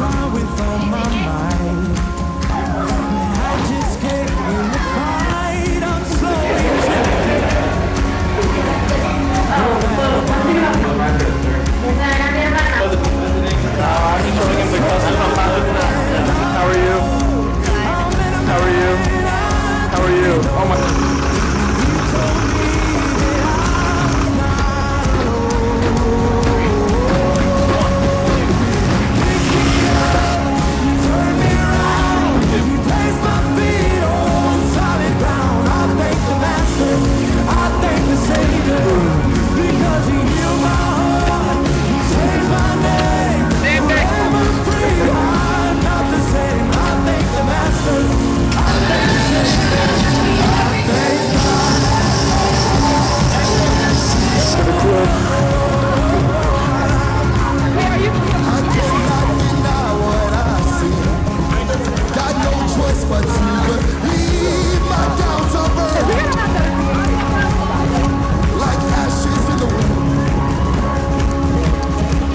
try with all my might. I just get in the fight. I'm slowly drifting. How are you? How are you? How are you? Oh my.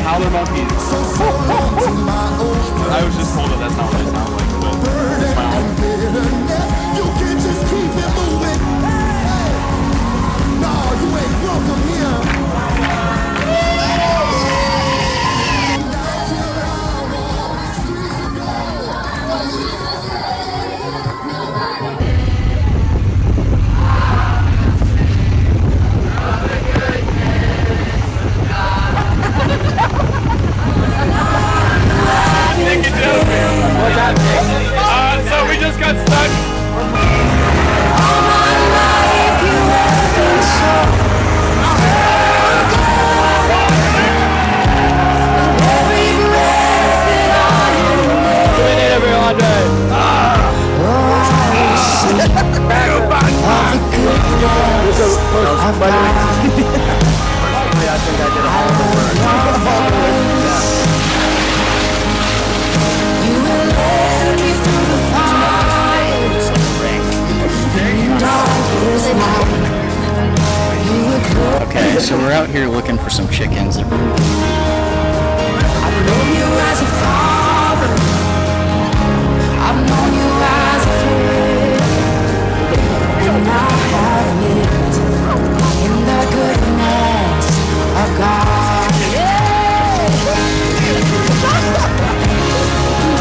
Howler monkeys. I was just told that that's not what it sounds like, but it's my own. You can just keep it moving. No, you ain't welcome here. So we just got stuck. All my life you have been so every breath that I am doing it every all day. I think I did a hell of a work. You will let me through the fire. Okay, so we're out here looking for some chickens. I've known you as a father. I've known you as a friend. And I have lived in the goodness of God.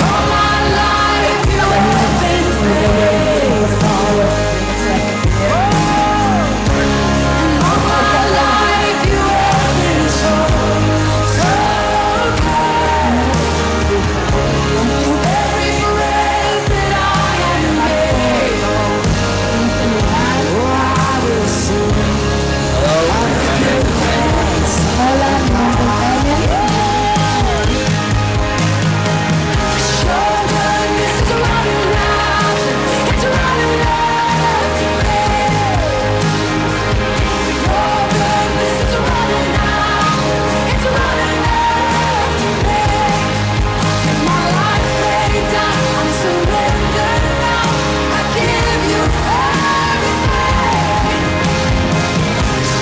All my life you have been faithful. And all my life you have been so, so good. Every breath that I am able, oh, I will sing of the goodness of God. Your goodness is running after, it's running after me. Your goodness is running after, it's running after me. With my life laid down, I'm surrendered now. I give you everything.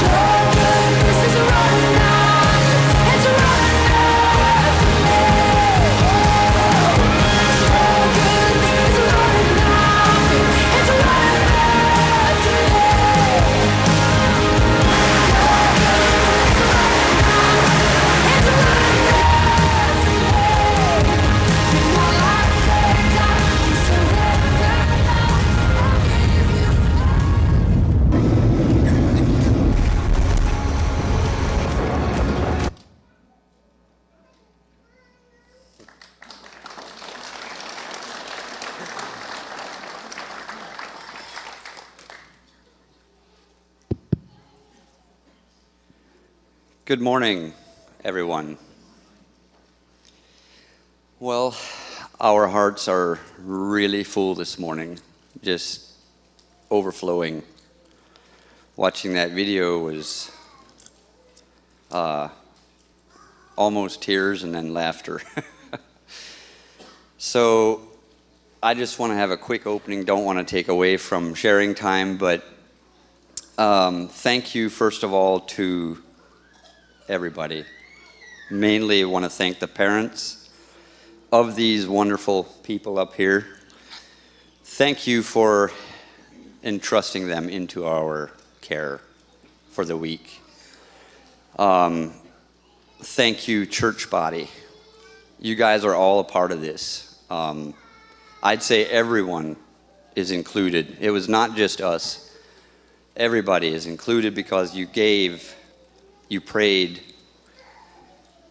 Your goodness is running after, it's running after me. Good morning, everyone. Well, our hearts are really full this morning, just overflowing. Watching that video was almost tears and then laughter. So I just want to have a quick opening, don't want to take away from sharing time, but thank you first of all to everybody. Mainly I want to thank the parents of these wonderful people up here, thank you for entrusting them into our care for the week. Thank you, church body. You guys are all a part of this. I'd say everyone is included. It was not just us. Everybody is included because you gave, you prayed.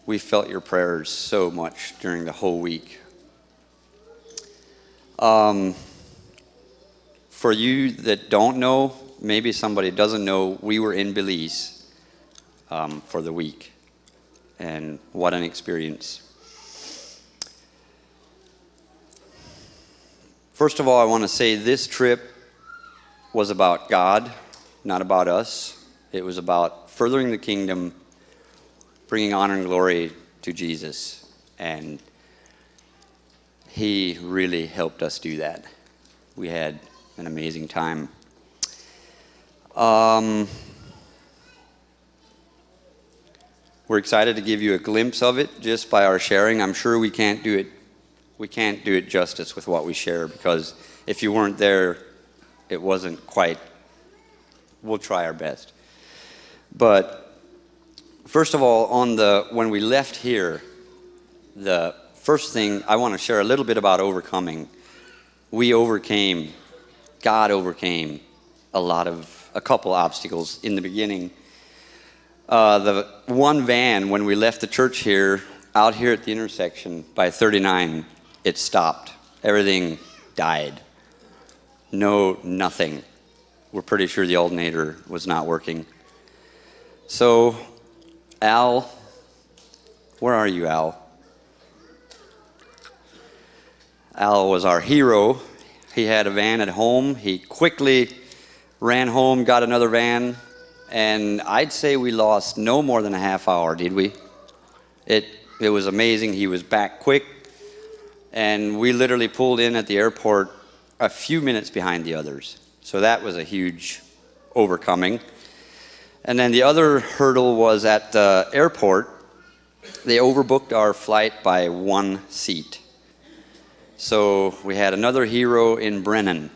We felt your prayers so much during the whole week. For you that don't know, maybe somebody doesn't know, we were in Belize for the week. And what an experience. First of all, I want to say this trip was about God, not about us. It was about furthering the kingdom, bringing honor and glory to Jesus. And he really helped us do that. We had an amazing time. We're excited to give you a glimpse of it just by our sharing. I'm sure we can't do it justice with what we share, because if you weren't there, it wasn't quite. We'll try our best. But first of all, when we left here, the first thing I want to share a little bit about overcoming. God overcame a couple obstacles in the beginning. The one van, when we left the church here, out here at the intersection by 39, it stopped. Everything died. Nothing. We're pretty sure the alternator was not working. So, Al, where are you, Al? Al was our hero. He had a van at home. He quickly ran home, got another van, and I'd say we lost no more than a half hour, did we? It was amazing. He was back quick, and we literally pulled in at the airport a few minutes behind the others. So that was a huge overcoming. And then the other hurdle was at the airport. They overbooked our flight by 1 seat. So we had another hero in Brennan.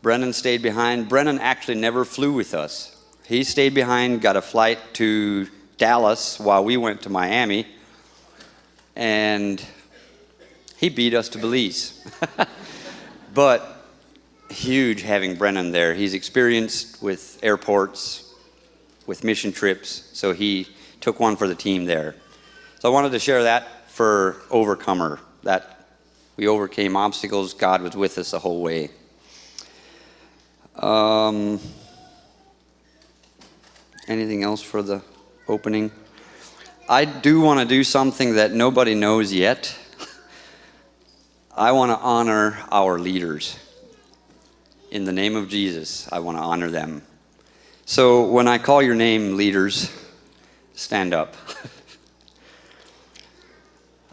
Brennan stayed behind. Brennan actually never flew with us. He stayed behind, got a flight to Dallas while we went to Miami, and he beat us to Belize. But huge having Brennan there. He's experienced with airports, with mission trips, so he took one for the team there. So I wanted to share that for overcomer, that we overcame obstacles. God was with us the whole way. Anything else for the opening? I do want to do something that nobody knows yet. I want to honor our leaders. In the name of Jesus, I want to honor them. So when I call your name, leaders, stand up.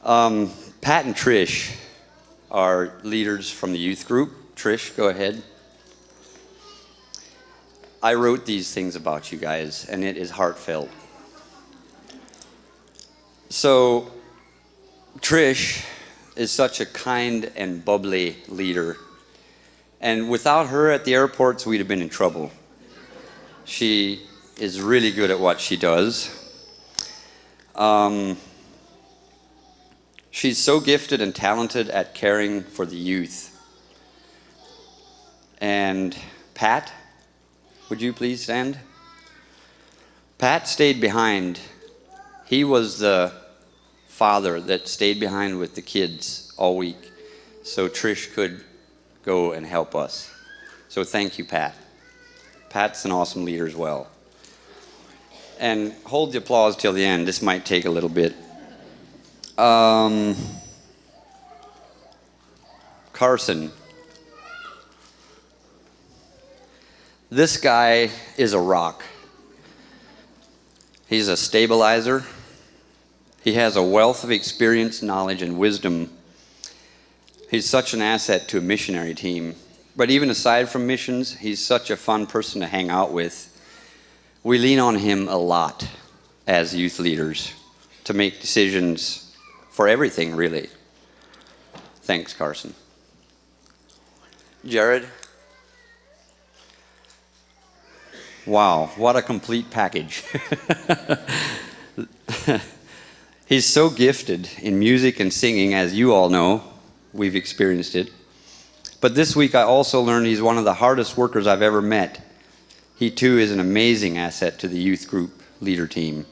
Pat and Trish are leaders from the youth group. Trish, go ahead. I wrote these things about you guys, and it is heartfelt. So, Trish is such a kind and bubbly leader. And without her at the airports, we'd have been in trouble. She is really good at what she does. She's so gifted and talented at caring for the youth. And Pat, would you please stand? Pat stayed behind. He was the father that stayed behind with the kids all week, so Trish could go and help us. So thank you, Pat. Pat's an awesome leader as well. And hold the applause till the end. This might take a little bit. Carson. This guy is a rock. He's a stabilizer. He has a wealth of experience, knowledge, and wisdom. He's such an asset to a missionary team. But even aside from missions, he's such a fun person to hang out with. We lean on him a lot as youth leaders to make decisions for everything, really. Thanks, Carson. Jared? Wow, what a complete package. He's so gifted in music and singing, as you all know. We've experienced it. But this week I also learned he's one of the hardest workers I've ever met. He too is an amazing asset to the youth group leader team.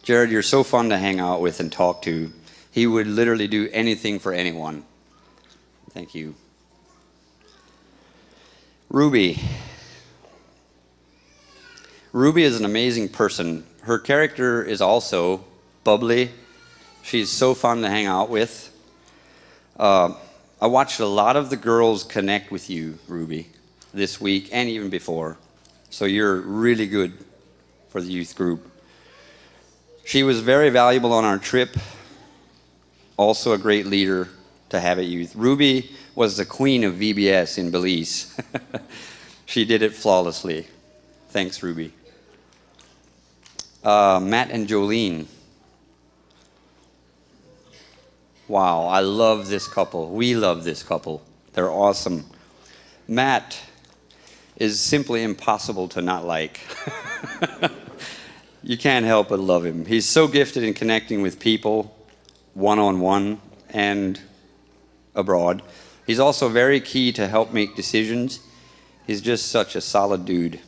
Jared, you're so fun to hang out with and talk to. He would literally do anything for anyone. Thank you. Ruby. Ruby is an amazing person. Her character is also bubbly. She's so fun to hang out with. I watched a lot of the girls connect with you, Ruby, this week and even before. So you're really good for the youth group. She was very valuable on our trip. Also a great leader to have at youth. Ruby was the queen of VBS in Belize. She did it flawlessly. Thanks, Ruby. Matt and Jolene. Wow, I love this couple. We love this couple. They're awesome. Matt is simply impossible to not like. You can't help but love him. He's so gifted in connecting with people, one-on-one and abroad. He's also very key to help make decisions. He's just such a solid dude.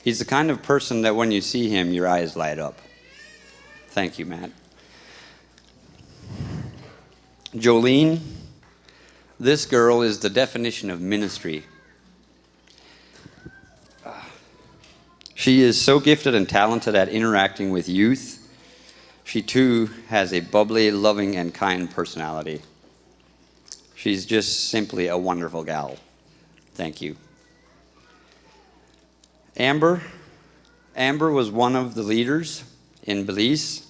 He's the kind of person that when you see him, your eyes light up. Thank you, Matt. Jolene, this girl is the definition of ministry. She is so gifted and talented at interacting with youth. She too has a bubbly, loving, and kind personality. She's just simply a wonderful gal. Thank you. Amber. Amber was one of the leaders in Belize.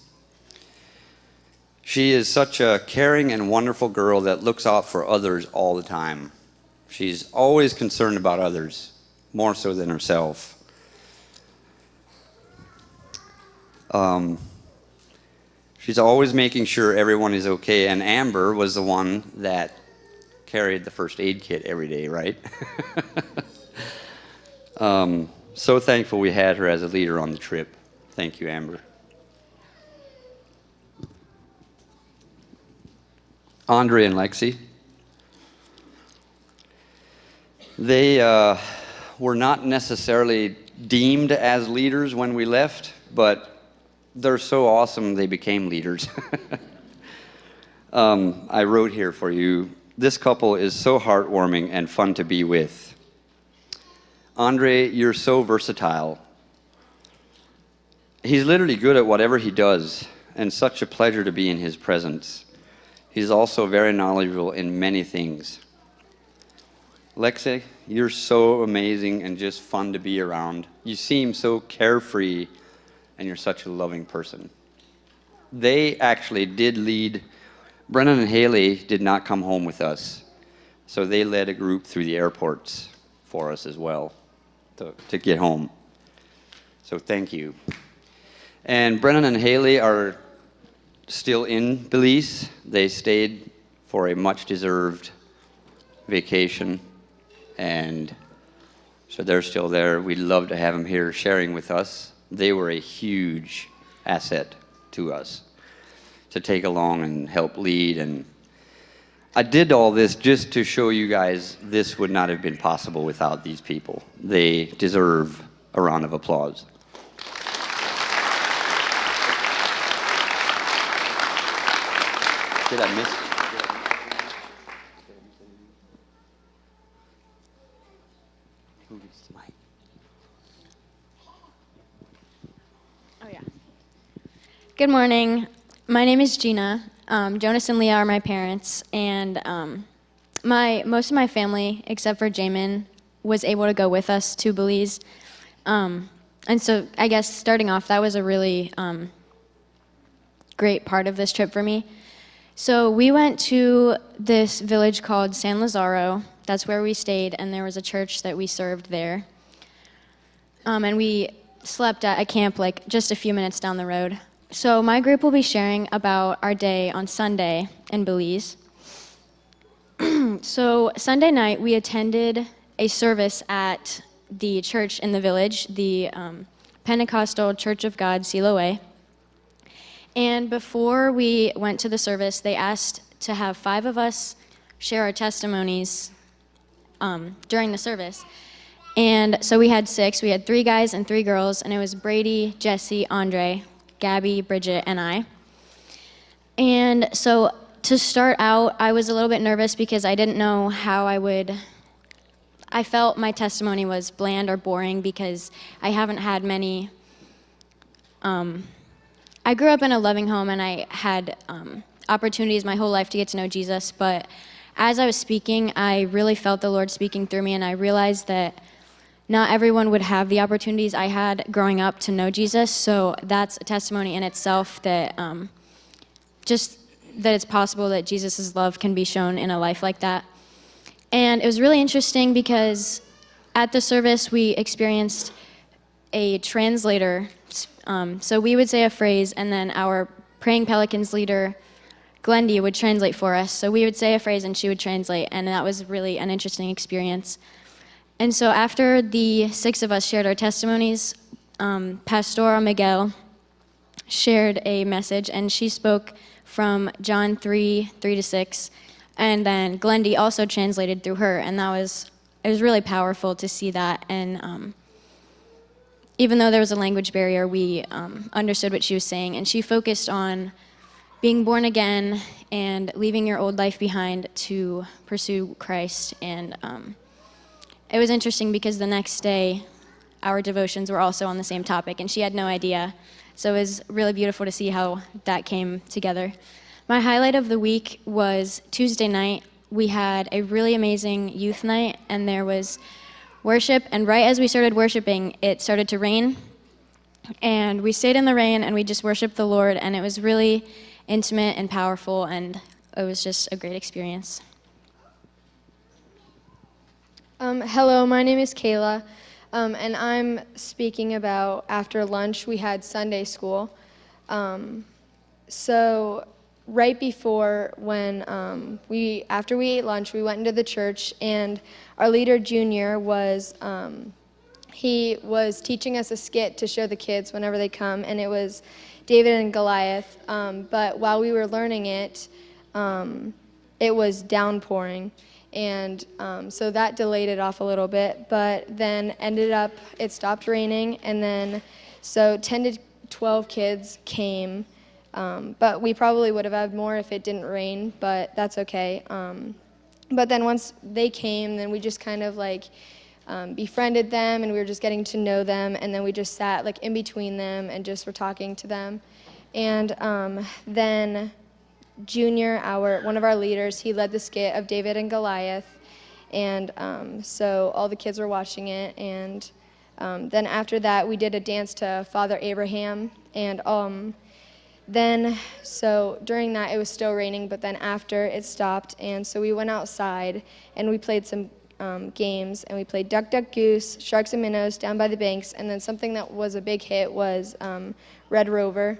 She is such a caring and wonderful girl that looks out for others all the time. She's always concerned about others, more so than herself. She's always making sure everyone is okay, and Amber was the one that carried the first aid kit every day, right? So thankful we had her as a leader on the trip. Thank you, Amber. Andre and Lexi. They were not necessarily deemed as leaders when we left, but they're so awesome they became leaders. I wrote here for you, this couple is so heartwarming and fun to be with. Andre, you're so versatile. He's literally good at whatever he does, and such a pleasure to be in his presence. He's also very knowledgeable in many things. Lexi, you're so amazing and just fun to be around. You seem so carefree, and you're such a loving person. They actually did lead. Brennan and Haley did not come home with us, so they led a group through the airports for us as well to get home. So thank you. And Brennan and Haley are still in Belize. They stayed for a much-deserved vacation, and so they're still there. We'd love to have them here sharing with us. They were a huge asset to us to take along and help lead. And I did all this just to show you guys this would not have been possible without these people. They deserve a round of applause. Did I miss? Who gets the mic? Oh, yeah. Good morning. My name is Gina. Jonas and Leah are my parents, and most of my family, except for Jamin, was able to go with us to Belize. And so I guess starting off, that was a really great part of this trip for me. So we went to this village called San Lazaro. That's where we stayed, and there was a church that we served there. And we slept at a camp like just a few minutes down the road. So my group will be sharing about our day on Sunday in Belize. So Sunday night, we attended a service at the church in the village, the Pentecostal Church of God, Siloé. And before we went to the service, they asked to have 5 of us share our testimonies during the service. And so we had 6. We had 3 guys and 3 girls, and it was Brady, Jesse, Andre, Gabby, Bridget, and I. And so to start out, I was a little bit nervous because I didn't know how I felt my testimony was bland or boring because I haven't had many. I grew up in a loving home, and I had opportunities my whole life to get to know Jesus, but as I was speaking, I really felt the Lord speaking through me, and I realized that not everyone would have the opportunities I had growing up to know Jesus, so that's a testimony in itself that just that it's possible that Jesus' love can be shown in a life like that. And it was really interesting because at the service we experienced a translator. So we would say a phrase, and then our Praying Pelicans leader, Glendy, would translate for us. So we would say a phrase and she would translate, and that was really an interesting experience. And so after the 6 of us shared our testimonies, Pastora Miguel shared a message, and she spoke from John 3:3-6, and then Glendy also translated through her, and it was really powerful to see that. And even though there was a language barrier, we understood what she was saying, and she focused on being born again and leaving your old life behind to pursue Christ. And it was interesting because the next day, our devotions were also on the same topic, and she had no idea. So it was really beautiful to see how that came together. My highlight of the week was Tuesday night. We had a really amazing youth night, and there was worship, and right as we started worshiping, it started to rain. And we stayed in the rain, and we just worshiped the Lord, and it was really intimate and powerful, and it was just a great experience. Hello, my name is Kayla, and I'm speaking about after lunch we had Sunday school. So right before when after we ate lunch, we went into the church, and our leader Junior was he was teaching us a skit to show the kids whenever they come, and it was David and Goliath. But while we were learning it, it was downpouring. And so that delayed it off a little bit, but then ended up, it stopped raining, and then so 10 to 12 kids came, but we probably would have had more if it didn't rain, but that's okay. But then once they came, then we just kind of like befriended them, and we were just getting to know them, and then we just sat like in between them and just were talking to them. And then Junior, one of our leaders, he led the skit of David and Goliath, and so all the kids were watching it, and then after that we did a dance to Father Abraham, and then so during that it was still raining, but then after it stopped, and so we went outside and we played some games, and we played Duck Duck Goose, Sharks and Minnows, Down by the Banks, and then something that was a big hit was Red Rover.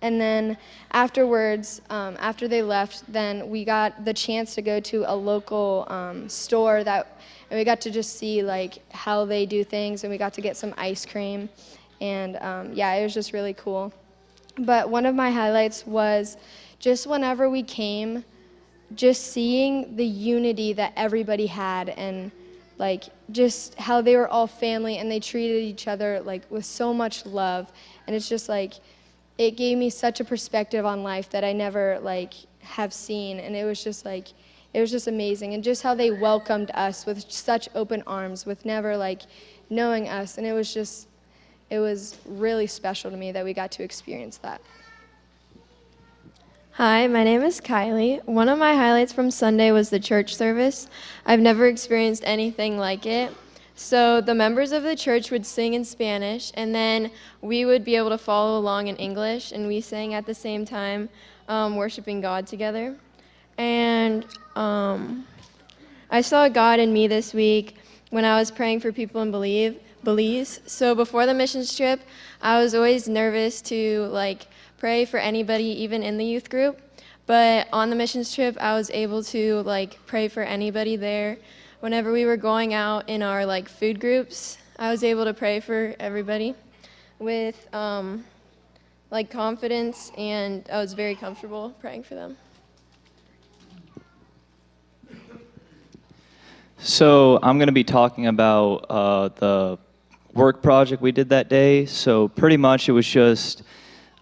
And then afterwards, after they left, then we got the chance to go to a local store and we got to just see like how they do things, and we got to get some ice cream, and yeah, it was just really cool. But one of my highlights was just whenever we came, just seeing the unity that everybody had, and like just how they were all family and they treated each other like with so much love, and it's just like, it gave me such a perspective on life that I never like have seen, and it was just amazing, and just how they welcomed us with such open arms, with never like knowing us, and it was really special to me that we got to experience that. Hi, my name is Kylie. One of my highlights from Sunday was the church service. I've never experienced anything like it. So the members of the church would sing in Spanish, and then we would be able to follow along in English, and we sang at the same time, worshiping God together. And I saw God in me this week when I was praying for people in Belize. So before the missions trip, I was always nervous to like pray for anybody, even in the youth group. But on the missions trip, I was able to like pray for anybody there. Whenever we were going out in our like food groups, I was able to pray for everybody with like confidence, and I was very comfortable praying for them. So I'm going to be talking about the work project we did that day. So pretty much it was just,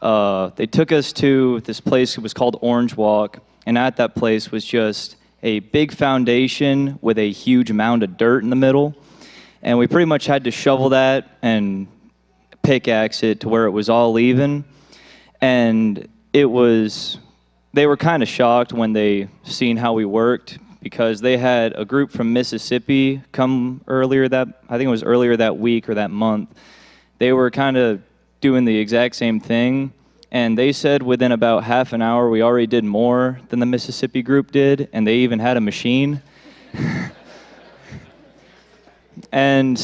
they took us to this place, it was called Orange Walk, and at that place was just a big foundation with a huge mound of dirt in the middle. And we pretty much had to shovel that and pickaxe it to where it was all even. And it was, they were kind of shocked when they seen how we worked, because they had a group from Mississippi come earlier I think it was earlier that week or that month. They were kind of doing the exact same thing, and they said within about half an hour we already did more than the Mississippi group did, and they even had a machine. And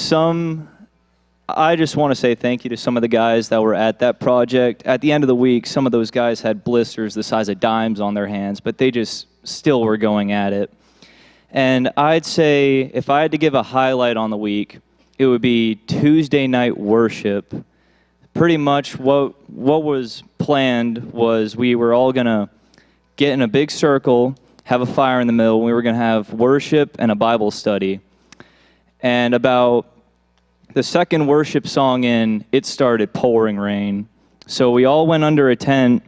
I just want to say thank you to some of the guys that were at that project. At the end of the week, some of those guys had blisters the size of dimes on their hands, but they just still were going at it. And I'd say if I had to give a highlight on the week, it would be Tuesday night worship. Pretty much what was planned was we were all going to get in a big circle, have a fire in the middle, and we were going to have worship and a Bible study. And about the second worship song in, it started pouring rain. So we all went under a tent,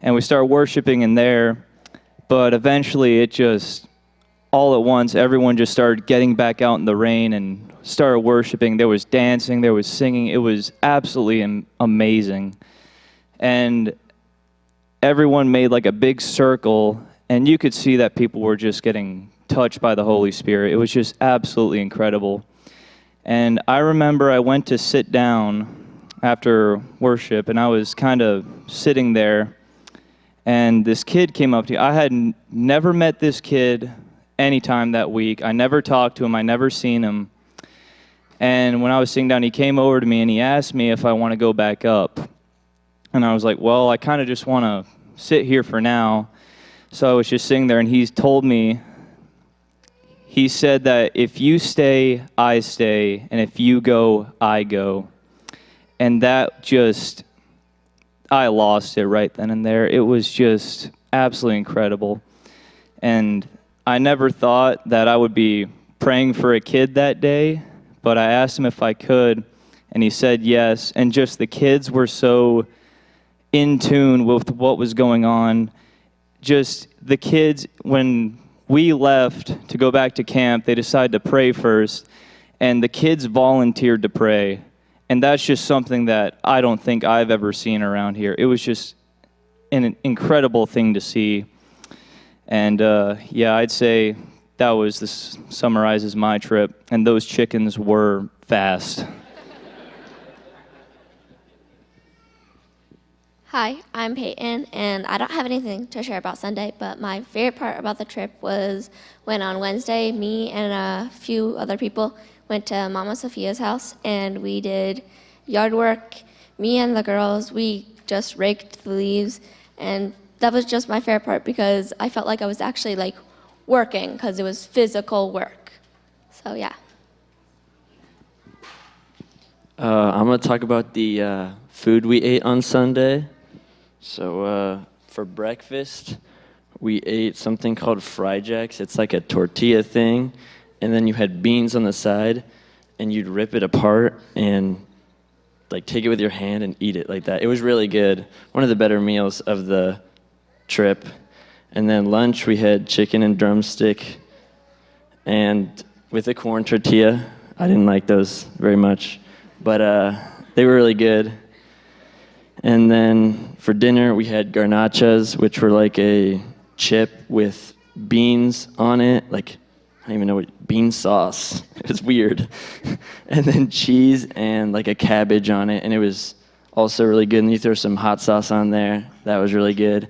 and we started worshiping in there. But eventually, it just, all at once, everyone just started getting back out in the rain and started worshiping. There was dancing, there was singing. It was absolutely amazing. And everyone made like a big circle, and you could see that people were just getting touched by the Holy Spirit. It was just absolutely incredible. And I remember I went to sit down after worship, and I was kind of sitting there, and this kid came up to me. I had never met this kid any time that week. I never talked to him. I never seen him. And when I was sitting down, he came over to me, and he asked me if I want to go back up. And I was like, well, I kind of just want to sit here for now. So I was just sitting there, and he told me, he said that if you stay, I stay, and if you go, I go. And that just, I lost it right then and there. It was just absolutely incredible. And I never thought that I would be praying for a kid that day, but I asked him if I could, and he said yes. And just the kids were so in tune with what was going on. Just the kids, when we left to go back to camp, they decided to pray first, and the kids volunteered to pray. And that's just something that I don't think I've ever seen around here. It was just an incredible thing to see. And yeah, I'd say this summarizes my trip, and those chickens were fast. Hi, I'm Peyton, and I don't have anything to share about Sunday, but my favorite part about the trip was when on Wednesday, me and a few other people went to Mama Sophia's house, and we did yard work. Me and the girls, we just raked the leaves, and that was just my favorite part because I felt like I was actually like working because it was physical work. So yeah. I'm going to talk about the food we ate on Sunday. So for breakfast, we ate something called Fry Jacks. It's like a tortilla thing, and then you had beans on the side, and you'd rip it apart and like take it with your hand and eat it like that. It was really good. One of the better meals of the trip. And then lunch, we had chicken and drumstick, and with a corn tortilla. I didn't like those very much, but they were really good. And then for dinner, we had garnachas, which were like a chip with beans on it. Like, I don't even know what, bean sauce. It's weird. And then cheese and like a cabbage on it. And it was also really good. And you throw some hot sauce on there. That was really good.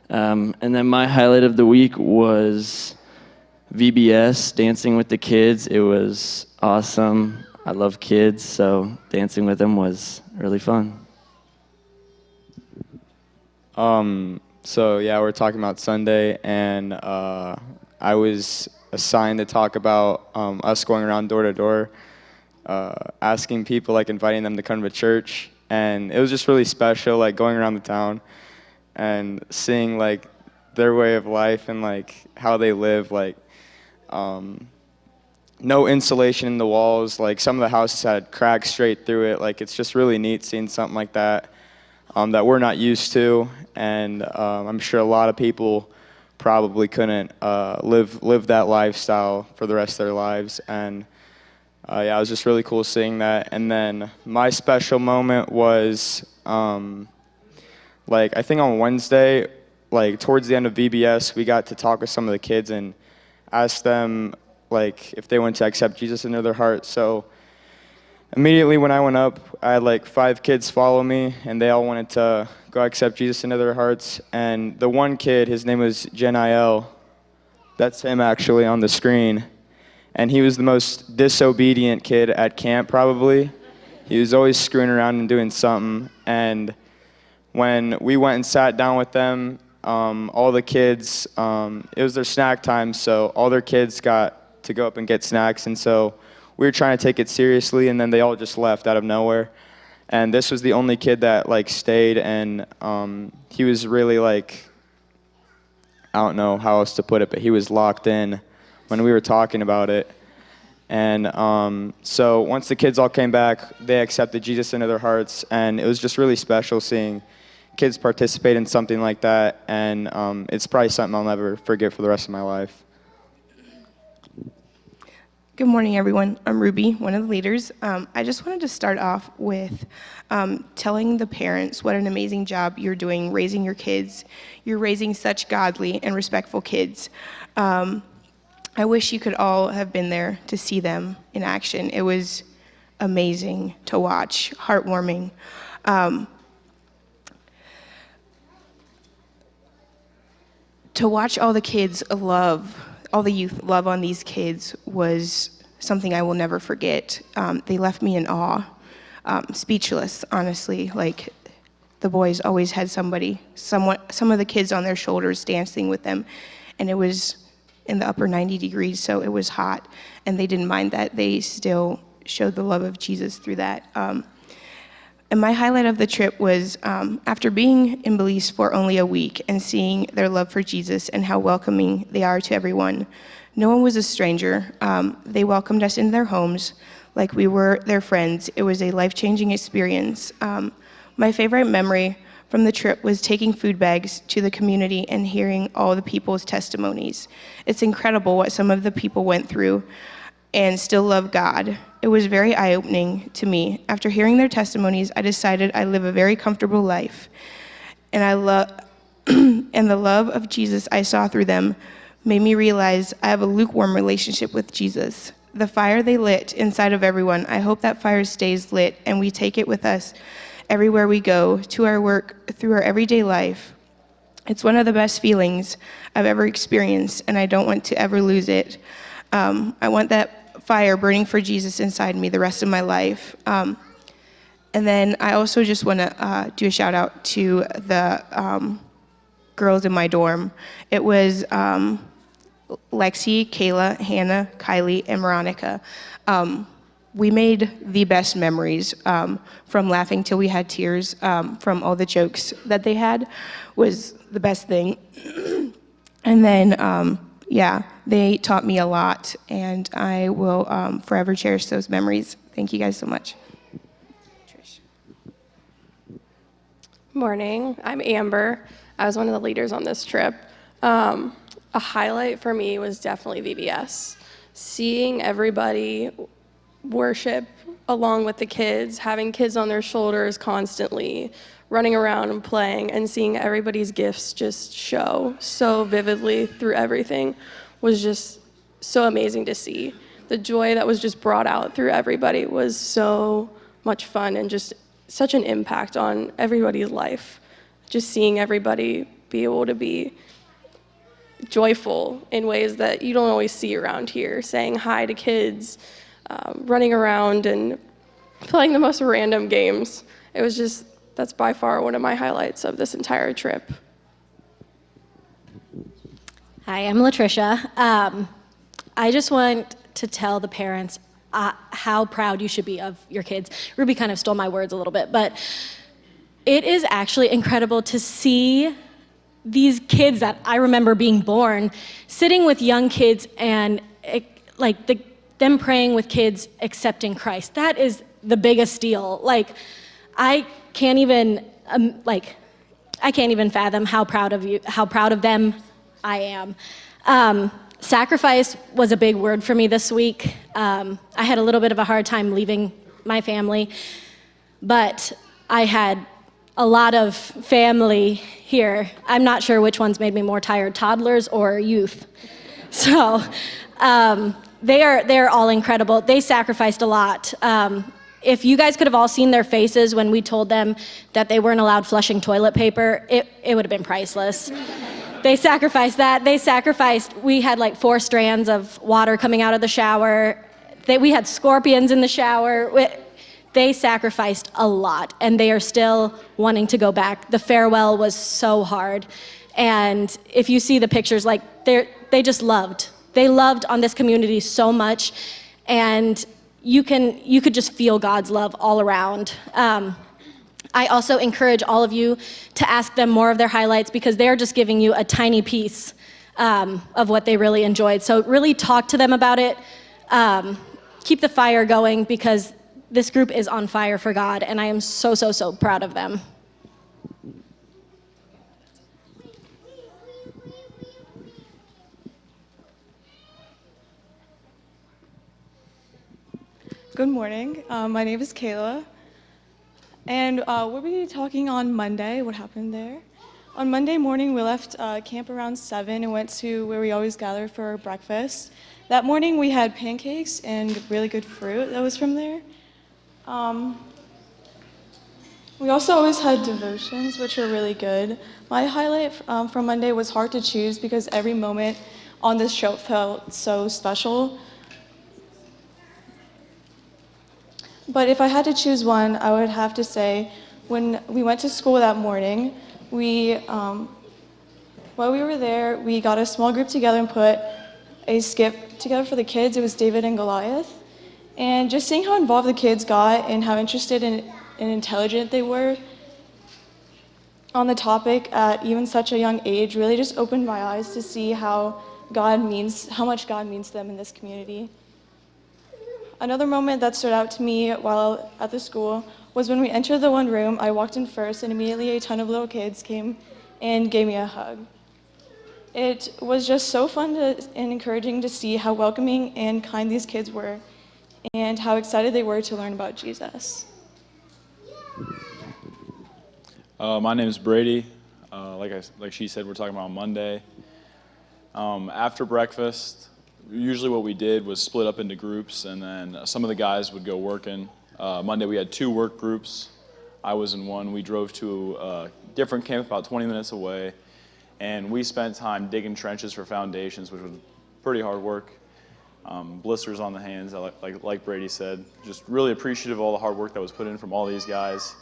And then my highlight of the week was VBS, dancing with the kids. It was awesome. I love kids, so dancing with them was really fun. So yeah, we're talking about Sunday, and I was assigned to talk about us going around door to door, asking people, like inviting them to come to church, and it was just really special, like going around the town and seeing like their way of life and like how they live, like no insulation in the walls, like some of the houses had cracks straight through it. Like it's just really neat seeing something like that that we're not used to, and I'm sure a lot of people probably couldn't live that lifestyle for the rest of their lives. And yeah, it was just really cool seeing that. And then my special moment was like I think on Wednesday, like towards the end of VBS, we got to talk with some of the kids and ask them like if they wanted to accept Jesus into their heart. So immediately when I went up, I had like 5 kids follow me, and they all wanted to go accept Jesus into their hearts. And the one kid, his name was Jeniel, that's him actually on the screen, and he was the most disobedient kid at camp probably. He was always screwing around and doing something. And when we went and sat down with them, all the kids, it was their snack time, so all their kids got to go up and get snacks. And so we were trying to take it seriously, and then they all just left out of nowhere. And this was the only kid that like stayed, and he was really like, I don't know how else to put it, but he was locked in when we were talking about it. And so once the kids all came back, they accepted Jesus into their hearts, and it was just really special seeing kids participate in something like that. And it's probably something I'll never forget for the rest of my life. Good morning, everyone. I'm Ruby, one of the leaders. I just wanted to start off with telling the parents what an amazing job you're doing raising your kids. You're raising such godly and respectful kids. I wish you could all have been there to see them in action. It was amazing to watch, heartwarming. To watch all the kids all the youth love on these kids was something I will never forget. They left me in awe, speechless, honestly. Like, the boys always had some of the kids on their shoulders dancing with them, and it was in the upper 90 degrees, so it was hot, and they didn't mind that. They still showed the love of Jesus through that. And my highlight of the trip was after being in Belize for only a week and seeing their love for Jesus and how welcoming they are to everyone. No one was a stranger. They welcomed us into their homes like we were their friends. It was a life-changing experience. My favorite memory from the trip was taking food bags to the community and hearing all the people's testimonies. It's incredible what some of the people went through and still love God. It was very eye-opening to me. After hearing their testimonies, I decided I live a very comfortable life. And and the love of Jesus I saw through them made me realize I have a lukewarm relationship with Jesus. The fire they lit inside of everyone, I hope that fire stays lit and we take it with us everywhere we go, to our work, through our everyday life. It's one of the best feelings I've ever experienced, and I don't want to ever lose it. I want that fire burning for Jesus inside me the rest of my life. And then I also just want to do a shout out to the girls in my dorm. It was Lexi, Kayla, Hannah, Kylie, and Veronica. We made the best memories, from laughing till we had tears, from all the jokes that they had was the best thing. And then, yeah, they taught me a lot, and I will forever cherish those memories. Thank you guys so much. Morning, I'm Amber. I was one of the leaders on this trip. A highlight for me was definitely VBS. Seeing everybody worship along with the kids, having kids on their shoulders constantly, running around and playing, and seeing everybody's gifts just show so vividly through everything was just so amazing to see. The joy that was just brought out through everybody was so much fun and just such an impact on everybody's life. Just seeing everybody be able to be joyful in ways that you don't always see around here, saying hi to kids, running around and playing the most random games. It was just, that's by far one of my highlights of this entire trip. Hi, I'm Latricia. I just want to tell the parents how proud you should be of your kids. Ruby kind of stole my words a little bit, but it is actually incredible to see these kids that I remember being born sitting with young kids and them praying with kids accepting Christ. That is the biggest deal. Like, I can't even fathom how proud of them I am. Sacrifice was a big word for me this week. I had a little bit of a hard time leaving my family, but I had a lot of family here. I'm not sure which ones made me more tired, toddlers or youth. So they're all incredible. They sacrificed a lot. If you guys could have all seen their faces when we told them that they weren't allowed flushing toilet paper, it would have been priceless. They sacrificed that. We had like 4 strands of water coming out of the shower. We had scorpions in the shower. They sacrificed a lot, and they are still wanting to go back. The farewell was so hard. And if you see the pictures, they just loved. They loved on this community so much, and you could just feel God's love all around. I also encourage all of you to ask them more of their highlights, because they're just giving you a tiny piece of what they really enjoyed. So really talk to them about it. Keep the fire going, because this group is on fire for God, and I am so, so, so proud of them. Good morning. My name is Kayla. And we'll be talking on Monday, what happened there. On Monday morning, we left camp around 7 and went to where we always gather for breakfast. That morning, we had pancakes and really good fruit that was from there. We also always had devotions, which were really good. My highlight from Monday was hard to choose, because every moment on this trip felt so special. But if I had to choose one, I would have to say when we went to school that morning, while we were there, we got a small group together and put a skip together for the kids. It was David and Goliath. And just seeing how involved the kids got and how interested and intelligent they were on the topic at even such a young age really just opened my eyes to see how much God means to them in this community. Another moment that stood out to me while at the school was when we entered the one room. I walked in first, and immediately a ton of little kids came and gave me a hug. It was just so fun and encouraging to see how welcoming and kind these kids were, and how excited they were to learn about Jesus. My name is Brady. Like she said, we're talking about Monday. After breakfast, usually what we did was split up into groups, and then some of the guys would go working. Monday we had 2 work groups. I was in one. We drove to a different camp about 20 minutes away, and we spent time digging trenches for foundations, which was pretty hard work. Blisters on the hands, like Brady said. Just really appreciative of all the hard work that was put in from all these guys.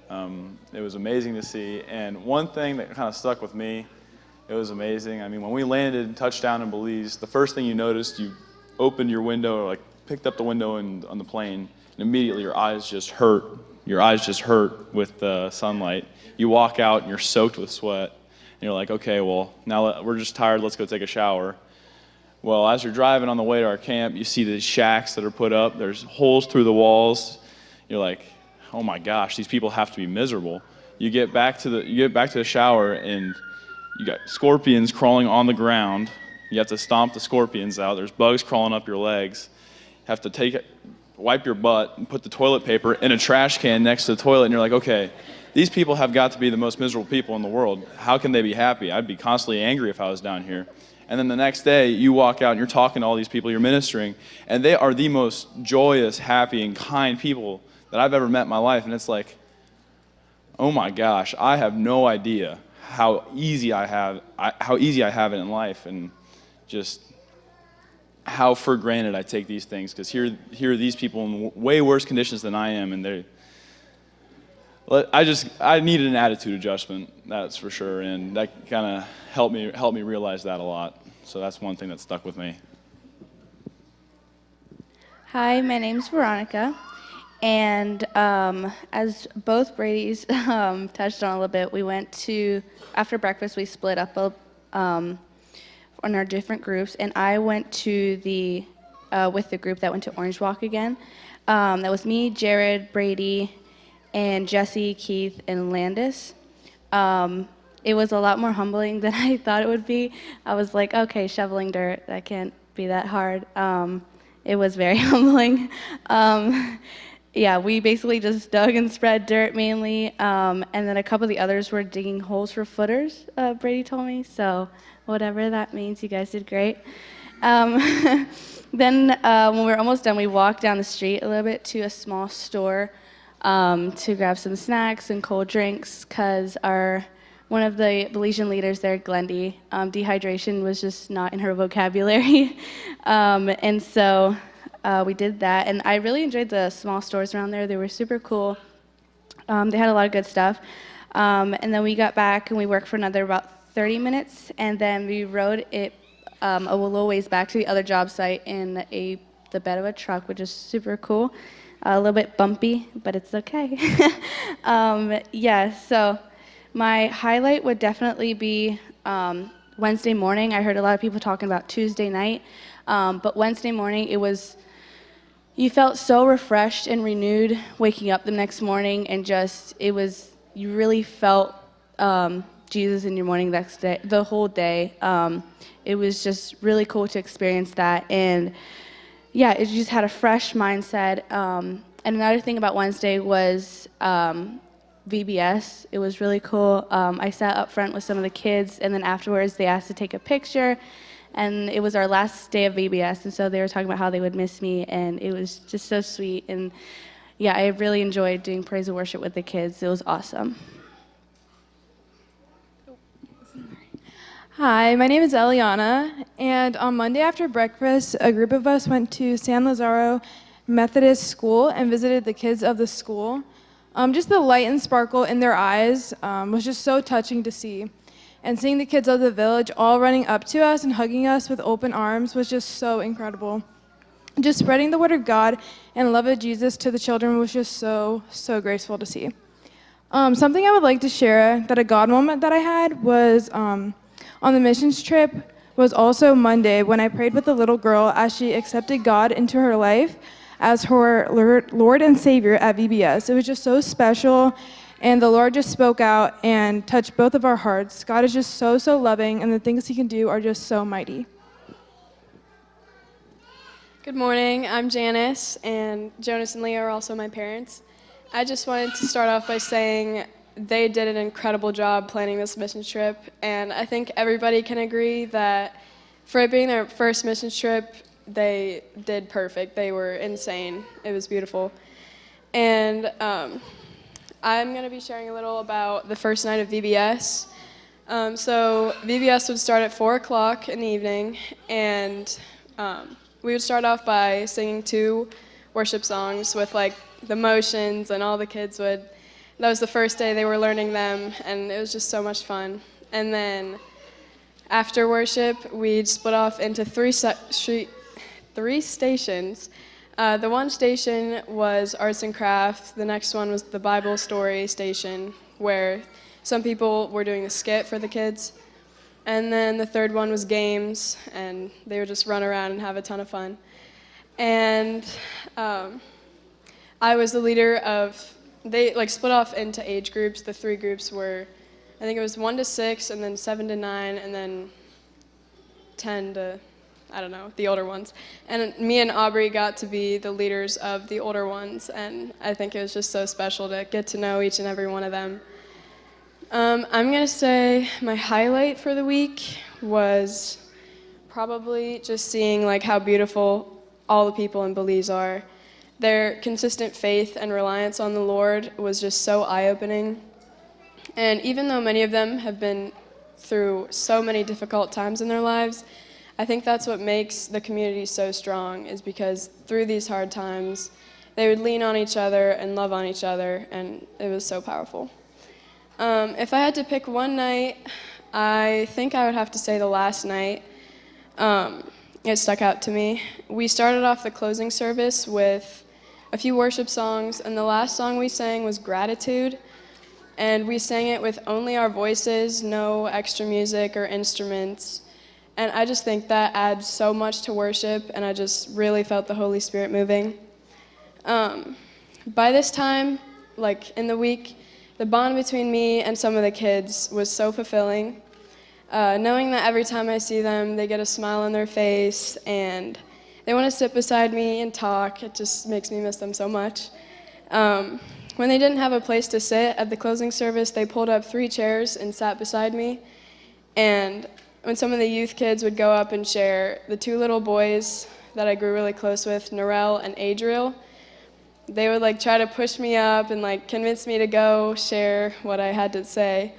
It was amazing to see. And one thing that kind of stuck with me, it was amazing. I mean, when we landed and touched down in Belize, the first thing you noticed, you opened your window, or picked up the window on the plane, and immediately your eyes just hurt. Your eyes just hurt with the sunlight. You walk out and you're soaked with sweat, and you're like, okay, well, now we're just tired, let's go take a shower. Well, as you're driving on the way to our camp, you see these shacks that are put up. There's holes through the walls. You're like, oh my gosh, these people have to be miserable. You get back to the shower, and you got scorpions crawling on the ground. You have to stomp the scorpions out. There's bugs crawling up your legs. You have to wipe your butt and put the toilet paper in a trash can next to the toilet, and you're like, okay, these people have got to be the most miserable people in the world. How can they be happy? I'd be constantly angry if I was down here. And then the next day, you walk out and you're talking to all these people, you're ministering, and they are the most joyous, happy, and kind people that I've ever met in my life. And it's like, oh my gosh, I have no idea how easy I have it in life, and just how for granted I take these things. Because here are these people in way worse conditions than I am, and I needed an attitude adjustment, that's for sure, and that kind of helped me realize that a lot. So that's one thing that stuck with me. Hi, my name's Veronica, and as both Brady's touched on a little bit, we went to, after breakfast, we split up on our different groups, and I went to with the group that went to Orange Walk again. That was me, Jared, Brady, and Jesse, Keith, and Landis. It was a lot more humbling than I thought it would be. I was like, okay, shoveling dirt, that can't be that hard. It was very humbling. Yeah, we basically just dug and spread dirt mainly, and then a couple of the others were digging holes for footers, Brady told me, so whatever that means, you guys did great. Then when we were almost done, we walked down the street a little bit to a small store to grab some snacks and cold drinks, because one of the Belizean leaders there, Glendy, dehydration was just not in her vocabulary. And so we did that. And I really enjoyed the small stores around there. They were super cool. They had a lot of good stuff. And then we got back and we worked for another about 30 minutes. And then we rode it a little ways back to the other job site in the bed of a truck, which is super cool. A little bit bumpy, but it's okay. Yeah, so my highlight would definitely be Wednesday morning. I heard a lot of people talking about Tuesday night, but Wednesday morning, you felt so refreshed and renewed waking up the next morning, and you really felt Jesus in your morning next day, the whole day. It was just really cool to experience that, and yeah, it just had a fresh mindset. And another thing about Wednesday was VBS. It was really cool. I sat up front with some of the kids, and then afterwards they asked to take a picture, and it was our last day of VBS, and so they were talking about how they would miss me, and it was just so sweet. And yeah, I really enjoyed doing praise and worship with the kids. It was awesome. Hi, my name is Eliana, and on Monday after breakfast, a group of us went to San Lazaro Methodist School and visited the kids of the school. Just the light and sparkle in their eyes was just so touching to see. And seeing the kids of the village all running up to us and hugging us with open arms was just so incredible. Just spreading the word of God and love of Jesus to the children was just so, so graceful to see. Something I would like to share, that a God moment that I had was on the missions trip, was also Monday when I prayed with the little girl as she accepted God into her life as her Lord and Savior at VBS. It was just so special, and the Lord just spoke out and touched both of our hearts. God is just so, so loving, and the things he can do are just so mighty. Good morning, I'm Janice, and Jonas and Leah are also my parents. I just wanted to start off by saying they did an incredible job planning this mission trip, and I think everybody can agree that for it being their first mission trip, they did perfect. They were insane. It was beautiful. And I'm going to be sharing a little about the first night of VBS. So VBS would start at 4 o'clock in the evening, and we would start off by singing 2 worship songs with like the motions, and all the kids would. That was the first day they were learning them, and it was just so much fun. And then after worship, we'd split off into 3 stations. The one station was arts and crafts. The next one was the Bible story station, where some people were doing the skit for the kids. And then the third one was games, and they would just run around and have a ton of fun. And I was the leader of, they like split off into age groups. The 3 groups were, I think it was 1 to 6, and then 7 to 9, and then 10 to, I don't know, the older ones. And me and Aubrey got to be the leaders of the older ones, and I think it was just so special to get to know each and every one of them. I'm going to say my highlight for the week was probably just seeing like how beautiful all the people in Belize are. Their consistent faith and reliance on the Lord was just so eye-opening. And even though many of them have been through so many difficult times in their lives, I think that's what makes the community so strong, is because through these hard times, they would lean on each other and love on each other, and it was so powerful. If I had to pick one night, I think I would have to say the last night. It stuck out to me. We started off the closing service with a few worship songs, and the last song we sang was Gratitude, and we sang it with only our voices, no extra music or instruments, and I just think that adds so much to worship, and I just really felt the Holy Spirit moving. By this time, like in the week, the bond between me and some of the kids was so fulfilling. Knowing that every time I see them, they get a smile on their face, and they want to sit beside me and talk. It just makes me miss them so much. When they didn't have a place to sit at the closing service, they pulled up 3 chairs and sat beside me. And when some of the youth kids would go up and share, the 2 little boys that I grew really close with, Narelle and Adriel, they would like try to push me up and like convince me to go share what I had to say.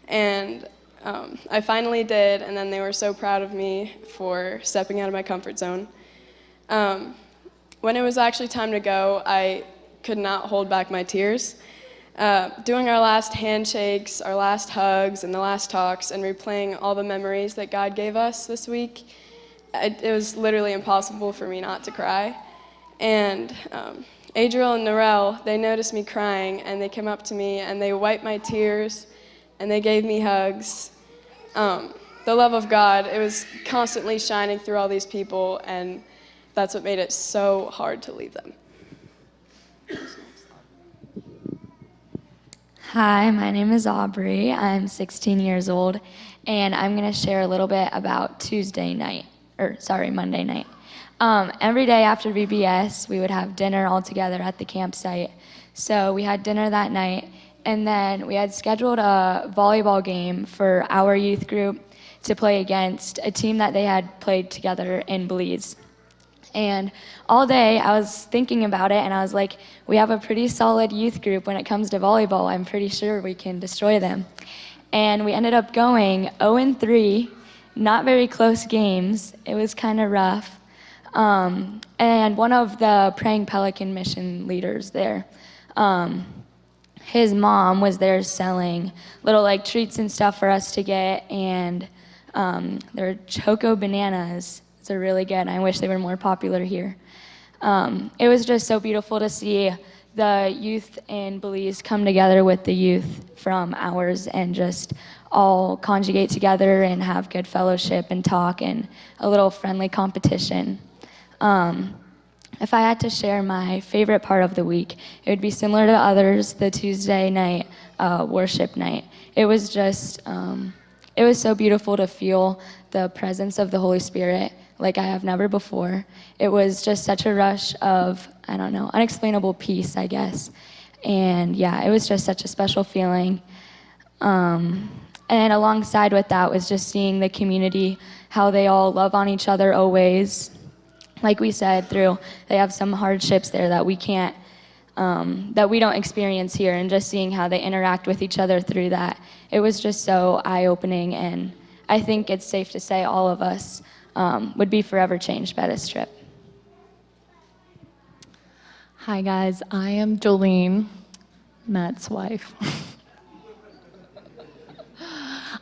And I finally did, and then they were so proud of me for stepping out of my comfort zone. When it was actually time to go, I could not hold back my tears. Doing our last handshakes, our last hugs, and the last talks, and replaying all the memories that God gave us this week, it was literally impossible for me not to cry. And Adriel and Narelle, they noticed me crying, and they came up to me, and they wiped my tears, and they gave me hugs. The love of God, it was constantly shining through all these people, and that's what made it so hard to leave them. Hi, my name is Aubrey. I'm 16 years old, and I'm going to share a little bit about Monday night. Every day after VBS, we would have dinner all together at the campsite. So we had dinner that night, and then we had scheduled a volleyball game for our youth group to play against a team that they had played together in Belize. And all day I was thinking about it, and I was like, we have a pretty solid youth group when it comes to volleyball. I'm pretty sure we can destroy them. And we ended up going 0-3, not very close games. It was kind of rough. And one of the Praying Pelican mission leaders there, his mom was there selling little like treats and stuff for us to get, and they're choco bananas. They're really good. I wish they were more popular here. It was just so beautiful to see the youth in Belize come together with the youth from ours and just all conjugate together and have good fellowship and talk and a little friendly competition. If I had to share my favorite part of the week, it would be similar to others, the Tuesday night worship night. It was just, it was so beautiful to feel the presence of the Holy Spirit like I have never before. It was just such a rush of, I don't know, unexplainable peace, I guess. And yeah, it was just such a special feeling. And alongside with that was just seeing the community, how they all love on each other always. Like we said, they have some hardships there that we can't, that we don't experience here, and just seeing how they interact with each other through that. It was just so eye-opening, and I think it's safe to say all of us would be forever changed by this trip. Hi guys, I am Jolene, Matt's wife.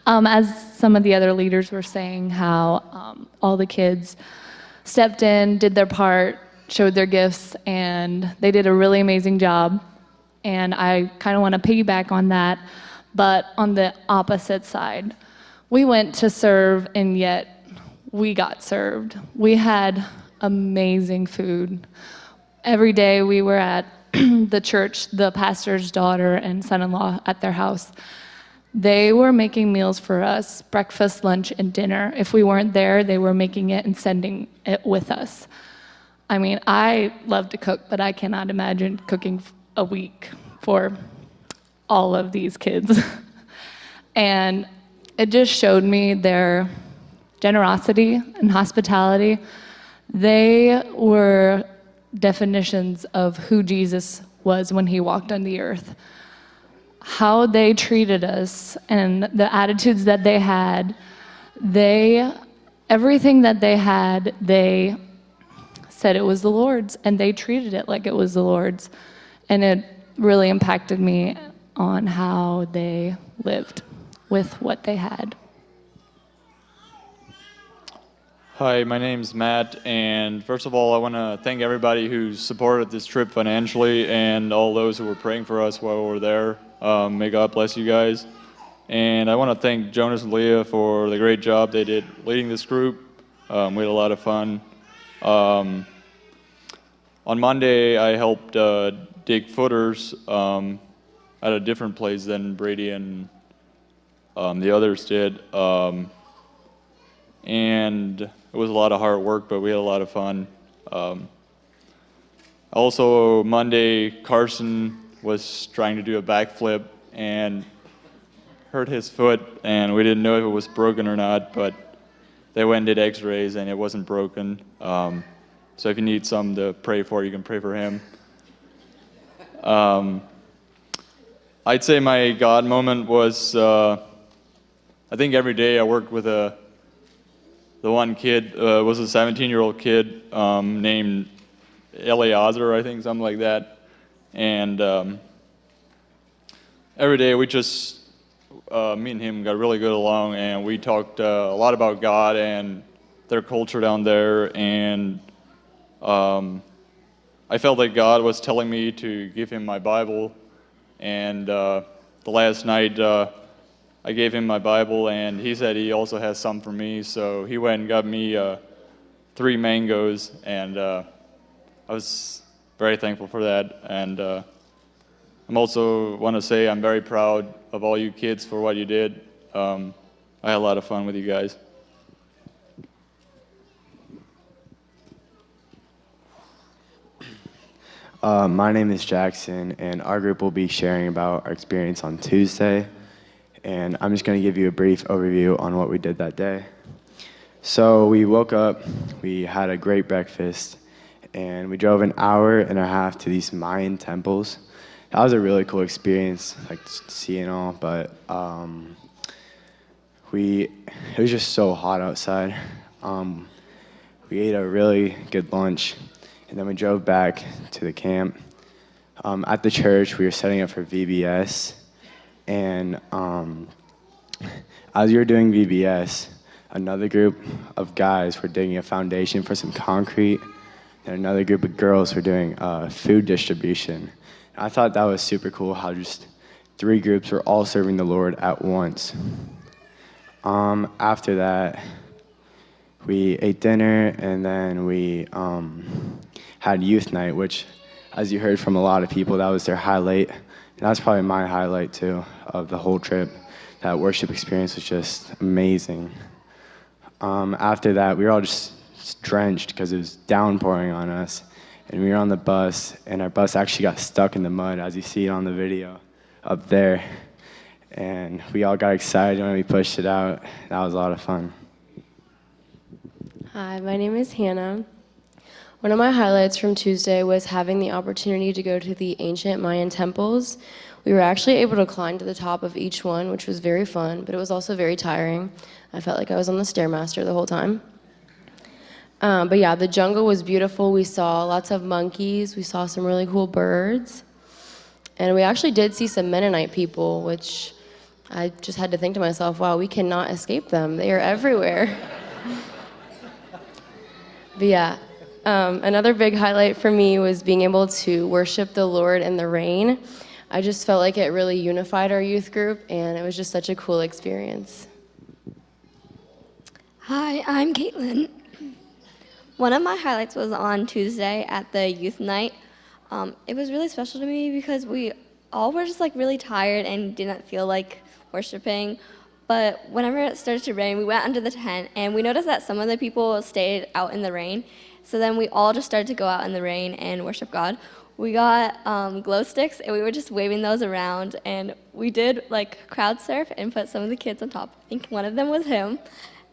As some of the other leaders were saying, how all the kids stepped in, did their part, showed their gifts, and they did a really amazing job. And I kind of want to piggyback on that, but on the opposite side. We went to serve, and yet we got served. We had amazing food. Every day we were at the church, the pastor's daughter and son-in-law at their house. They were making meals for us, breakfast, lunch, and dinner. If we weren't there, they were making it and sending it with us. I mean, I love to cook, but I cannot imagine cooking a week for all of these kids. And it just showed me their generosity and hospitality. They were definitions of who Jesus was when he walked on the earth. How they treated us and the attitudes that they had, everything that they had, they said it was the Lord's, and they treated it like it was the Lord's. And it really impacted me on how they lived with what they had. Hi, my name's Matt, and first of all, I want to thank everybody who supported this trip financially and all those who were praying for us while we were there. May God bless you guys. And I want to thank Jonas and Leah for the great job they did leading this group. We had a lot of fun. On Monday, I helped dig footers at a different place than Brady and the others did. And it was a lot of hard work, but we had a lot of fun. Also, Monday, Carson was trying to do a backflip and hurt his foot, and we didn't know if it was broken or not, but they went and did x-rays, and it wasn't broken. So if you need something to pray for, you can pray for him. I'd say my God moment was, I think every day I worked with the one kid, was a 17-year-old kid named Eleazar, I think, something like that. And every day we just, me and him got really good along, and we talked a lot about God and their culture down there. And I felt like God was telling me to give him my Bible. And the last night, I gave him my Bible, and he said he also has some for me, so he went and got me 3 mangoes, and I was very thankful for that. And I'm also want to say I'm very proud of all you kids for what you did. I had a lot of fun with you guys. My name is Jackson, and our group will be sharing about our experience on Tuesday. And I'm just going to give you a brief overview on what we did that day. So we woke up, we had a great breakfast, and we drove an hour and a half to these Mayan temples. That was a really cool experience, like seeing all, but it was just so hot outside. We ate a really good lunch, and then we drove back to the camp. At the church, we were setting up for VBS. And as we were doing VBS, another group of guys were digging a foundation for some concrete, and another group of girls were doing food distribution. And I thought that was super cool how just 3 groups were all serving the Lord at once. After that, we ate dinner, and then we had youth night, which, as you heard from a lot of people, that was their highlight. And that's probably my highlight, too, of the whole trip. That worship experience was just amazing. After that, we were all just drenched because it was downpouring on us. And we were on the bus, and our bus actually got stuck in the mud, as you see it on the video up there. And we all got excited when we pushed it out. That was a lot of fun. Hi, my name is Hannah. One of my highlights from Tuesday was having the opportunity to go to the ancient Mayan temples. We were actually able to climb to the top of each one, which was very fun, but it was also very tiring. I felt like I was on the Stairmaster the whole time. But yeah, the jungle was beautiful. We saw lots of monkeys. We saw some really cool birds. And we actually did see some Mennonite people, which I just had to think to myself, wow, we cannot escape them. They are everywhere. But yeah. Another big highlight for me was being able to worship the Lord in the rain. I just felt like it really unified our youth group, and it was just such a cool experience. Hi, I'm Caitlin. One of my highlights was on Tuesday at the youth night. It was really special to me because we all were just like really tired and didn't feel like worshiping. But whenever it started to rain, we went under the tent, and we noticed that some of the people stayed out in the rain. So then we all just started to go out in the rain and worship God. We got glow sticks, and we were just waving those around, and we did like crowd surf and put some of the kids on top. I think one of them was him.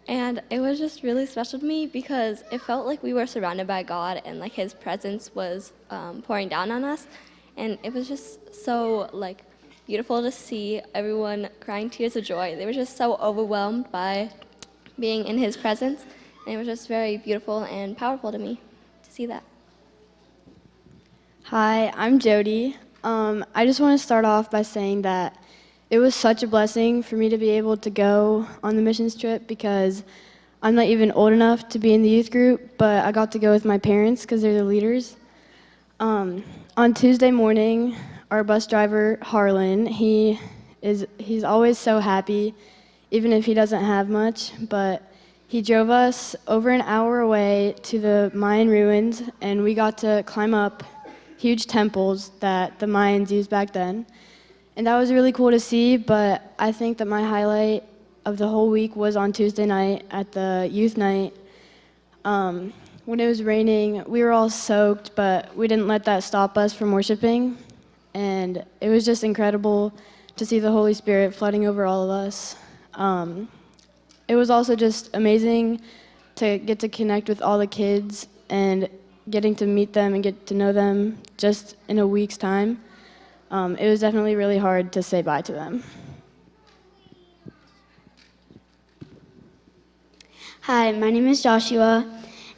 And it was just really special to me because it felt like we were surrounded by God, and like his presence was pouring down on us. And it was just so like beautiful to see everyone crying tears of joy. They were just so overwhelmed by being in his presence. And it was just very beautiful and powerful to me to see. see that. Hi, I'm Jody. I just want to start off by saying that it was such a blessing for me to be able to go on the missions trip because I'm not even old enough to be in the youth group, but I got to go with my parents because they're the leaders. On Tuesday morning, our bus driver, Harlan, he's always so happy, even if he doesn't have much, but he drove us over an hour away to the Mayan ruins, and we got to climb up huge temples that the Mayans used back then. And that was really cool to see, but I think that my highlight of the whole week was on Tuesday night at the youth night. When it was raining, we were all soaked, but we didn't let that stop us from worshiping. And it was just incredible to see the Holy Spirit flooding over all of us. It was also just amazing to get to connect with all the kids and getting to meet them and get to know them just in a week's time. It was definitely really hard to say bye to them. Hi, my name is Joshua,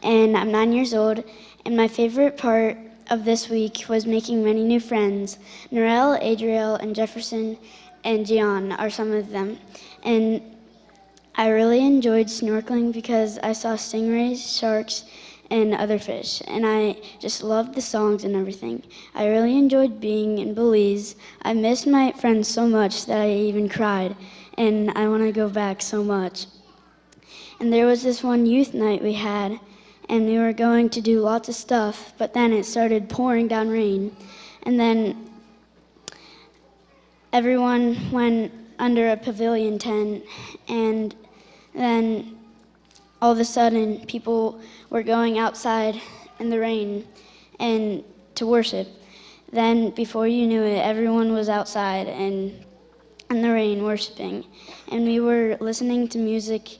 and I'm 9 years old, and my favorite part of this week was making many new friends. Norel, Adriel, and Jefferson, and Gian are some of them. And I really enjoyed snorkeling because I saw stingrays, sharks, and other fish, and I just loved the songs and everything. I really enjoyed being in Belize. I missed my friends so much that I even cried, and I want to go back so much. And there was this one youth night we had, and we were going to do lots of stuff, but then it started pouring down rain, and then everyone went under a pavilion tent, and then all of a sudden people were going outside in the rain and to worship. Then before you knew it, everyone was outside and in the rain worshiping, and we were listening to music,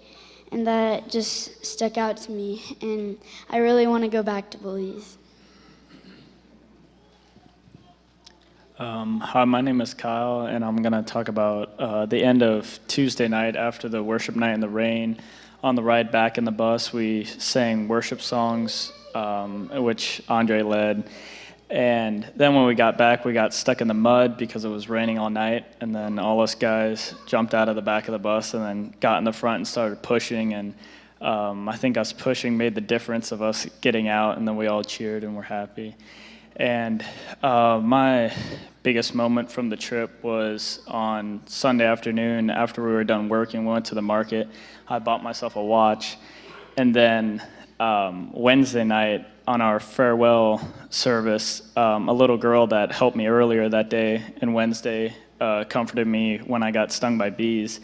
and that just stuck out to me, and I really want to go back to Belize. Hi, my name is Kyle, and I'm going to talk about the end of Tuesday night after the worship night in the rain. On the ride back in the bus, we sang worship songs, which Andre led. And then when we got back, we got stuck in the mud because it was raining all night. And then all us guys jumped out of the back of the bus and then got in the front and started pushing. And I think us pushing made the difference of us getting out, and then we all cheered and were happy. And my biggest moment from the trip was on Sunday afternoon after we were done working. We went to the market. I bought myself a watch. And then Wednesday night on our farewell service, a little girl that helped me earlier that day and Wednesday comforted me when I got stung by bees.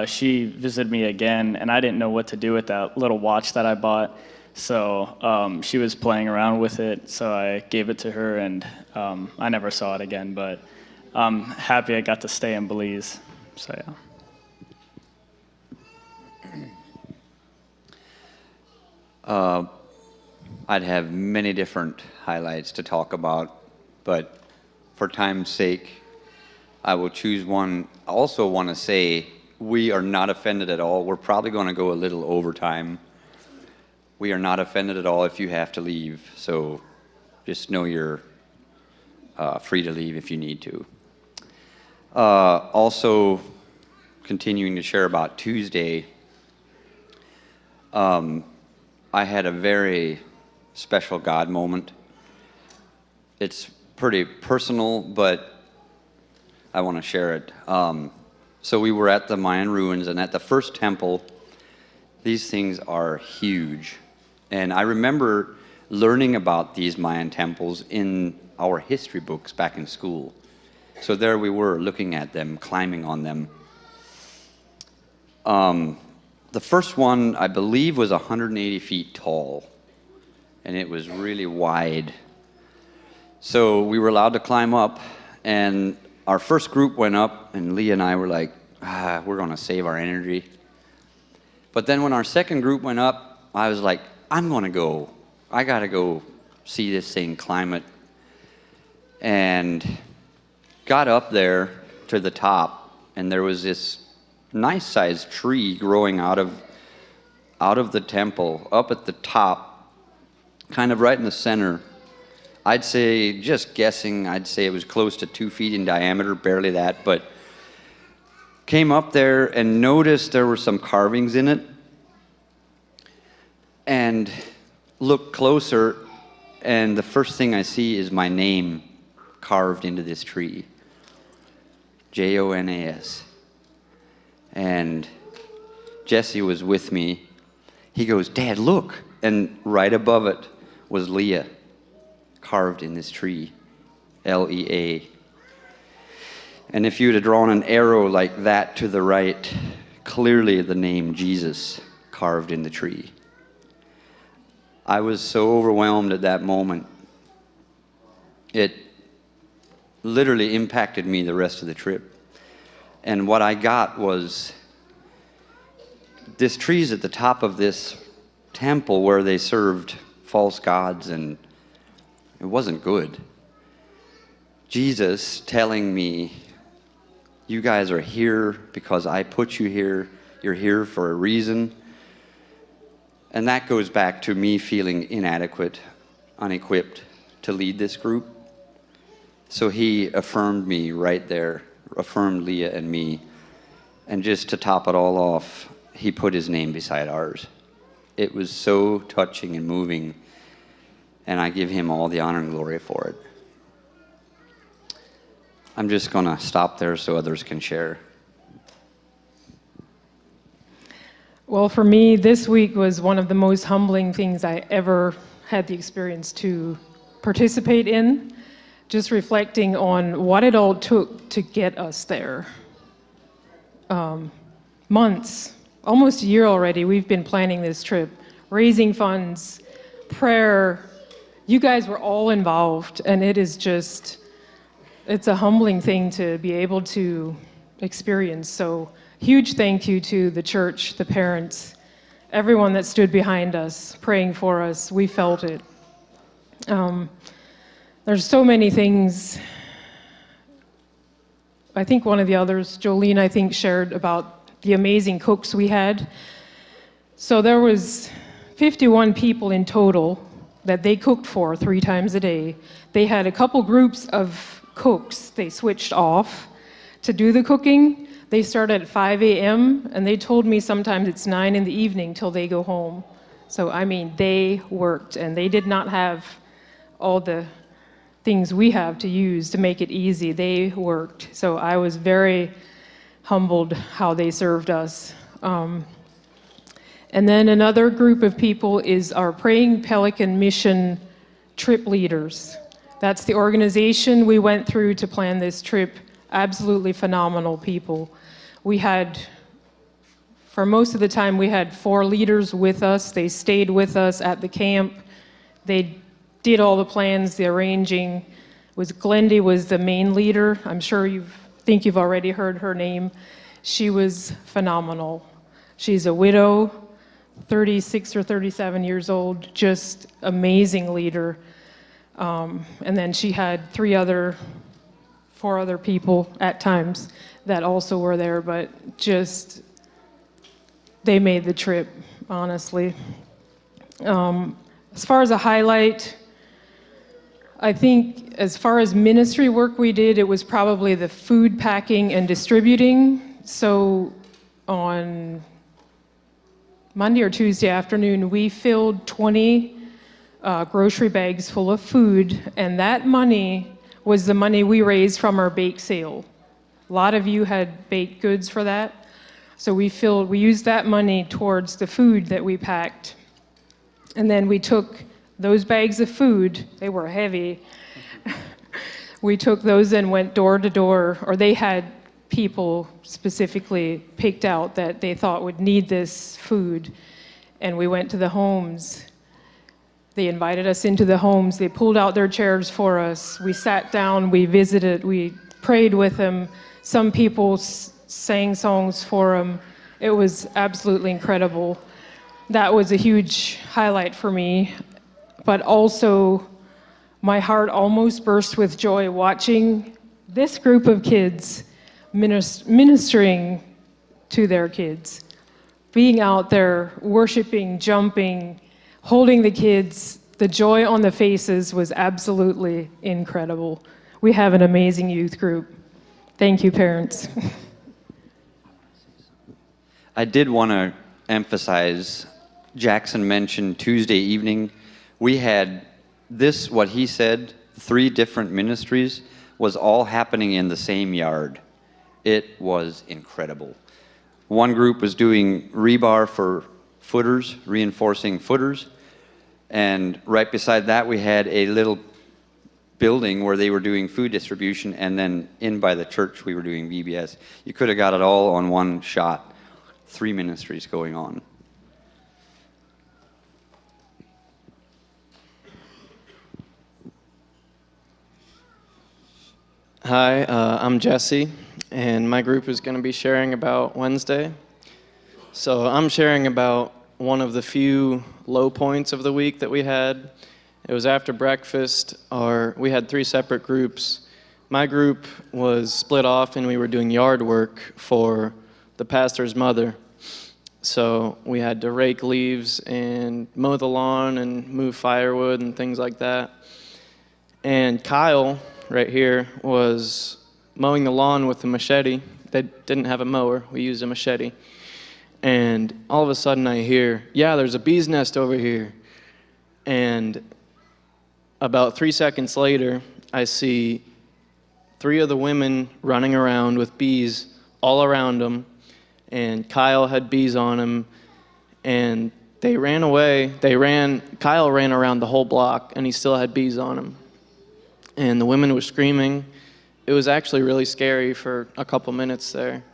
She visited me again, and I didn't know what to do with that little watch that I bought. So she was playing around with it, so I gave it to her, and I never saw it again. But I'm happy I got to stay in Belize. So yeah. I'd have many different highlights to talk about, but for time's sake, I will choose one. I also want to say we are not offended at all. We're probably going to go a little overtime. We are not offended at all if you have to leave, so just know you're free to leave if you need to. Also, continuing to share about Tuesday, I had a very special God moment. It's pretty personal, but I want to share it. So we were at the Mayan ruins, and at the first temple, these things are huge. And I remember learning about these Mayan temples in our history books back in school. So there we were, looking at them, climbing on them. The first one, I believe, was 180 feet tall, and it was really wide. So we were allowed to climb up, and our first group went up, and Leah and I were like, we're going to save our energy. But then when our second group went up, I was like, I'm going to go. I got to go see this thing, climb it. And got up there to the top, and there was this nice-sized tree growing out of the temple, up at the top. kind of right in the center. I'd say, just guessing, I'd say it was close to 2 feet in diameter, barely that, but came up there and noticed there were some carvings in it, and looked closer, and the first thing I see is my name carved into this tree. Jonas. And Jesse was with me. He goes, "Dad, look." And right above it was Leah, carved in this tree, Lea. And if you'd have drawn an arrow like that to the right, clearly the name Jesus carved in the tree. I was so overwhelmed at that moment. It literally impacted me the rest of the trip. And what I got was, this tree's at the top of this temple where they served false gods, and it wasn't good. Jesus telling me, "You guys are here because I put you here. You're here for a reason." And that goes back to me feeling inadequate, unequipped to lead this group. So he affirmed me right there, affirmed Leah and me. And just to top it all off, he put his name beside ours. It was so touching and moving, and I give him all the honor and glory for it. I'm just going to stop there so others can share. Well, for me, this week was one of the most humbling things I ever had the experience to participate in. Just reflecting on what it all took to get us there. Months, almost a year already, we've been planning this trip, raising funds, prayer. You guys were all involved, and it's a humbling thing to be able to experience. So huge thank you to the church, the parents, everyone that stood behind us, praying for us. We felt it. There's so many things. I think one of the others, Jolene, I think, shared about the amazing cooks we had. So there was 51 people in total that they cooked for 3 times a day. They had a couple groups of cooks they switched off to do the cooking. They start at 5 a.m. and they told me sometimes it's 9 in the evening till they go home. So, I mean, they worked, and they did not have all the things we have to use to make it easy. They worked. So I was very humbled how they served us. And then another group of people is our Praying Pelican Mission trip leaders. That's the organization we went through to plan this trip. Absolutely phenomenal people. We had, for most of the time, we had 4 leaders with us. They stayed with us at the camp. They did all the plans, the arranging. Glendy was the main leader. I'm sure think you've already heard her name. She was phenomenal. She's a widow, 36 or 37 years old, just amazing leader. And then she had 4 other people at times that also were there, but just, they made the trip, honestly. As far as a highlight, I think as far as ministry work we did, it was probably the food packing and distributing. So on Monday or Tuesday afternoon, we filled 20 grocery bags full of food, and that money was the money we raised from our bake sale. A lot of you had baked goods for that. So we used that money towards the food that we packed. And then we took those bags of food, they were heavy. We took those and went door to door, or they had people specifically picked out that they thought would need this food. And we went to the homes. They invited us into the homes. They pulled out their chairs for us. We sat down, we visited, we prayed with them. Some people sang songs for them. It was absolutely incredible. That was a huge highlight for me. But also, my heart almost burst with joy watching this group of kids ministering to their kids, being out there, worshiping, jumping, holding the kids. The joy on the faces was absolutely incredible. We have an amazing youth group. Thank you, parents. I did want to emphasize, Jackson mentioned Tuesday evening. We had this, what he said, 3 different ministries, was all happening in the same yard. It was incredible. One group was doing rebar for footers, reinforcing footers. And right beside that, we had a little building where they were doing food distribution. And then in by the church, we were doing VBS. You could have got it all on one shot. 3 ministries going on. Hi, I'm Jesse, and my group is going to be sharing about Wednesday. So I'm sharing about one of the few low points of the week that we had. It was after breakfast. We had 3 separate groups. My group was split off, and we were doing yard work for the pastor's mother. So we had to rake leaves and mow the lawn and move firewood and things like that. And Kyle, right here, was mowing the lawn with a machete. They didn't have a mower. We used a machete. And all of a sudden I hear, yeah, there's a bee's nest over here. And about 3 seconds later, I see 3 of the women running around with bees all around them. And Kyle had bees on him. And they ran away. Kyle ran around the whole block, and he still had bees on him. And the women were screaming. It was actually really scary for a couple minutes there.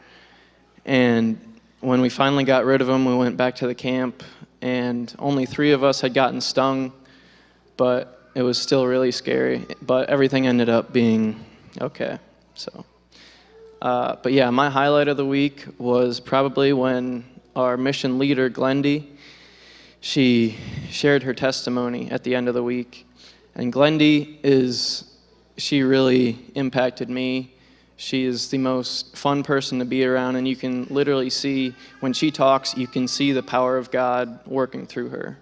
And when we finally got rid of them, we went back to the camp, and only 3 of us had gotten stung, but it was still really scary. But everything ended up being okay. So, but yeah, my highlight of the week was probably when our mission leader, Glendy, she shared her testimony at the end of the week. And Glendy she really impacted me. She is the most fun person to be around, and you can literally see, when she talks, you can see the power of God working through her.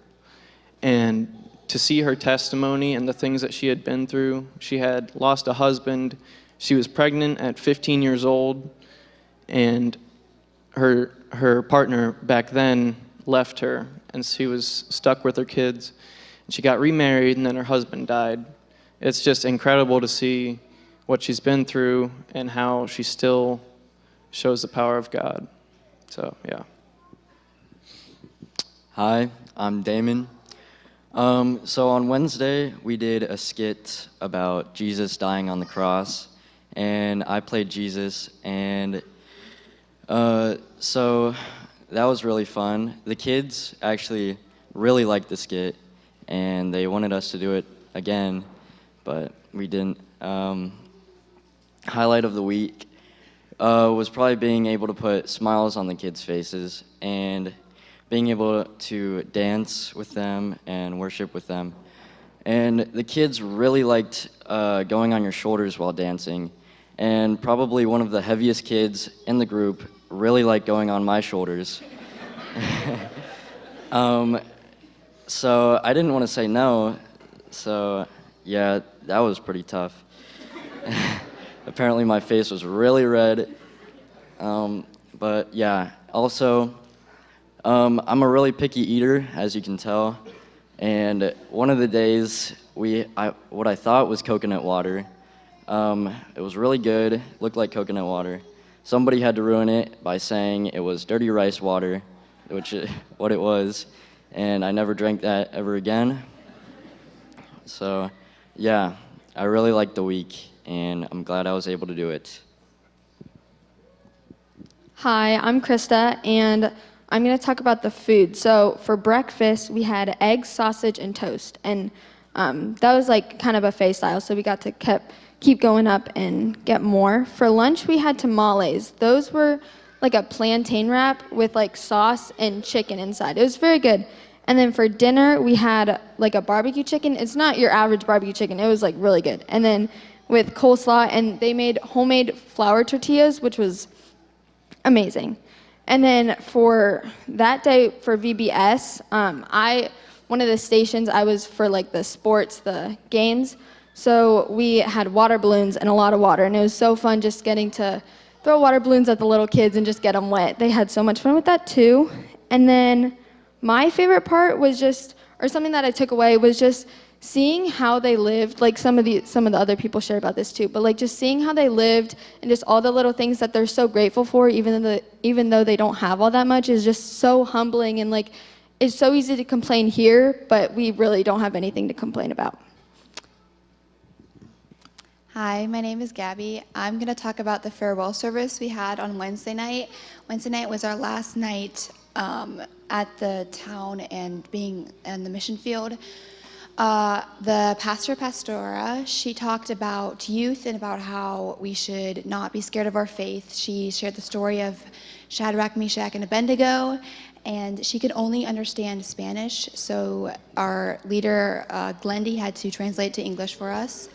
And to see her testimony and the things that she had been through, she had lost a husband, she was pregnant at 15 years old, and her partner back then left her, and she was stuck with her kids. And she got remarried, and then her husband died. It's just incredible to see what she's been through and how she still shows the power of God. So, yeah. Hi, I'm Damon. So on Wednesday, we did a skit about Jesus dying on the cross, and I played Jesus, and so that was really fun. The kids actually really liked the skit, and they wanted us to do it again, but we didn't. Highlight of the week was probably being able to put smiles on the kids' faces and being able to dance with them and worship with them. And the kids really liked going on your shoulders while dancing. And probably one of the heaviest kids in the group really liked going on my shoulders. So I didn't want to say no. So yeah, that was pretty tough. Apparently my face was really red. But yeah, also, I'm a really picky eater, as you can tell. And one of the days, what I thought was coconut water, it was really good, looked like coconut water. Somebody had to ruin it by saying it was dirty rice water, which is what it was. And I never drank that ever again. So yeah, I really liked the week, and I'm glad I was able to do it. Hi, I'm Krista, and I'm going to talk about the food. So for breakfast, we had eggs, sausage, and toast, and that was like kind of buffet style, so we got to keep going up and get more. For lunch, we had tamales. Those were like a plantain wrap with like sauce and chicken inside. It was very good. And then for dinner, we had like a barbecue chicken. It's not your average barbecue chicken. It was like really good. And then with coleslaw, and they made homemade flour tortillas, which was amazing. And then for that day for VBS, I one of the stations, I was for like the sports, the games. So we had water balloons and a lot of water, and it was so fun just getting to throw water balloons at the little kids and just get them wet. They had so much fun with that too. And then my favorite part was just, or something that I took away was just seeing how they lived. Like some of the other people shared about this too, but like just seeing how they lived and just all the little things that they're so grateful for, even though they don't have all that much, is just so humbling. And like it's so easy to complain here, but we really don't have anything to complain about. Hi, my name is Gabby. I'm going to talk about the farewell service we had on Wednesday night. Wednesday night was our last night at the town and being in the mission field. The pastora, she talked about youth and about how we should not be scared of our faith. She shared the story of Shadrach, Meshach, and Abednego, and she could only understand Spanish, so our leader, Glendy, had to translate to English for us.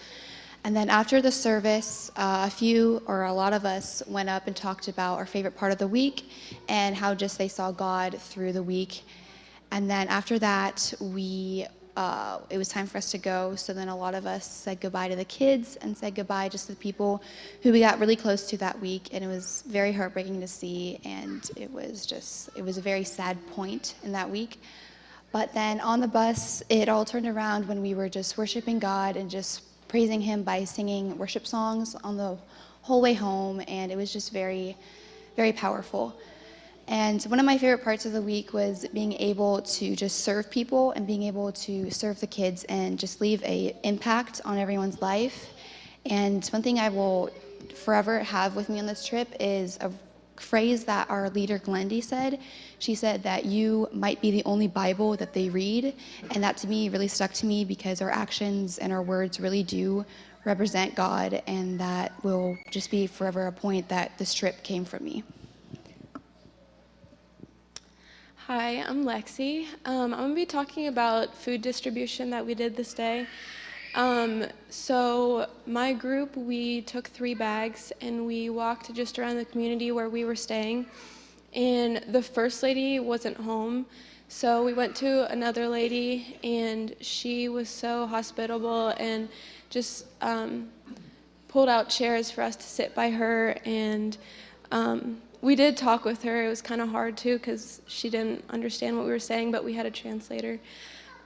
And then after the service, a lot of us went up and talked about our favorite part of the week and how just they saw God through the week. And then after that, it was time for us to go. So then a lot of us said goodbye to the kids and said goodbye just to the people who we got really close to that week. And it was very heartbreaking to see. And it was a very sad point in that week. But then on the bus, it all turned around when we were just worshiping God and just praising him by singing worship songs on the whole way home, and it was just very, very powerful. And one of my favorite parts of the week was being able to just serve people and being able to serve the kids and just leave an impact on everyone's life. And one thing I will forever have with me on this trip is a phrase that our leader Glendy said. She said that you might be the only Bible that they read, and that to me really stuck to me because our actions and our words really do represent God, and that will just be forever a point that this trip came from me. Hi, I'm Lexi. I'm going to be talking about food distribution that we did this day. So my group, we took 3 bags and we walked just around the community where we were staying. And the first lady wasn't home, so we went to another lady, and she was so hospitable and just pulled out chairs for us to sit by her. And we did talk with her. It was kind of hard too because she didn't understand what we were saying, but we had a translator.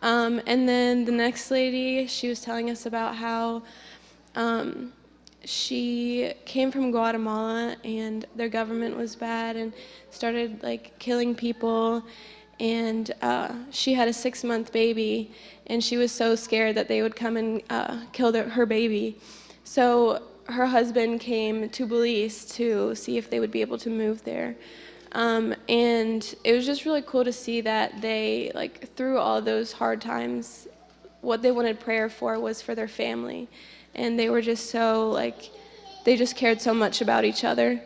And then the next lady, she was telling us about how she came from Guatemala and their government was bad and started like killing people, and she had a 6-month baby, and she was so scared that they would come and kill her baby. So her husband came to Belize to see if they would be able to move there. And it was just really cool to see that they, like, through all those hard times, what they wanted prayer for was for their family. And they were just so, like, they just cared so much about each other.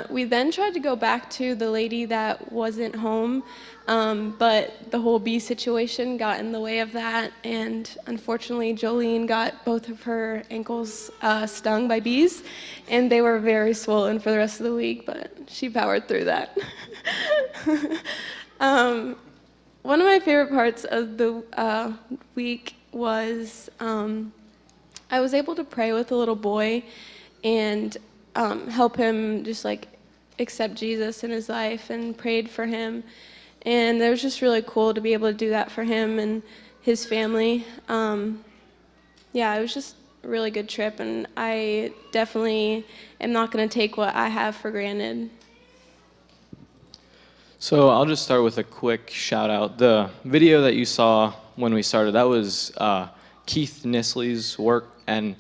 We then tried to go back to the lady that wasn't home, but the whole bee situation got in the way of that, and unfortunately Jolene got both of her ankles stung by bees, and they were very swollen for the rest of the week, but she powered through that. One of my favorite parts of the week was I was able to pray with a little boy and help him just like accept Jesus in his life, and prayed for him. And it was just really cool to be able to do that for him and his family. Yeah, it was just a really good trip, and I definitely am not going to take what I have for granted. So I'll just start with a quick shout out. The video that you saw when we started, that was Keith Nisley's work, and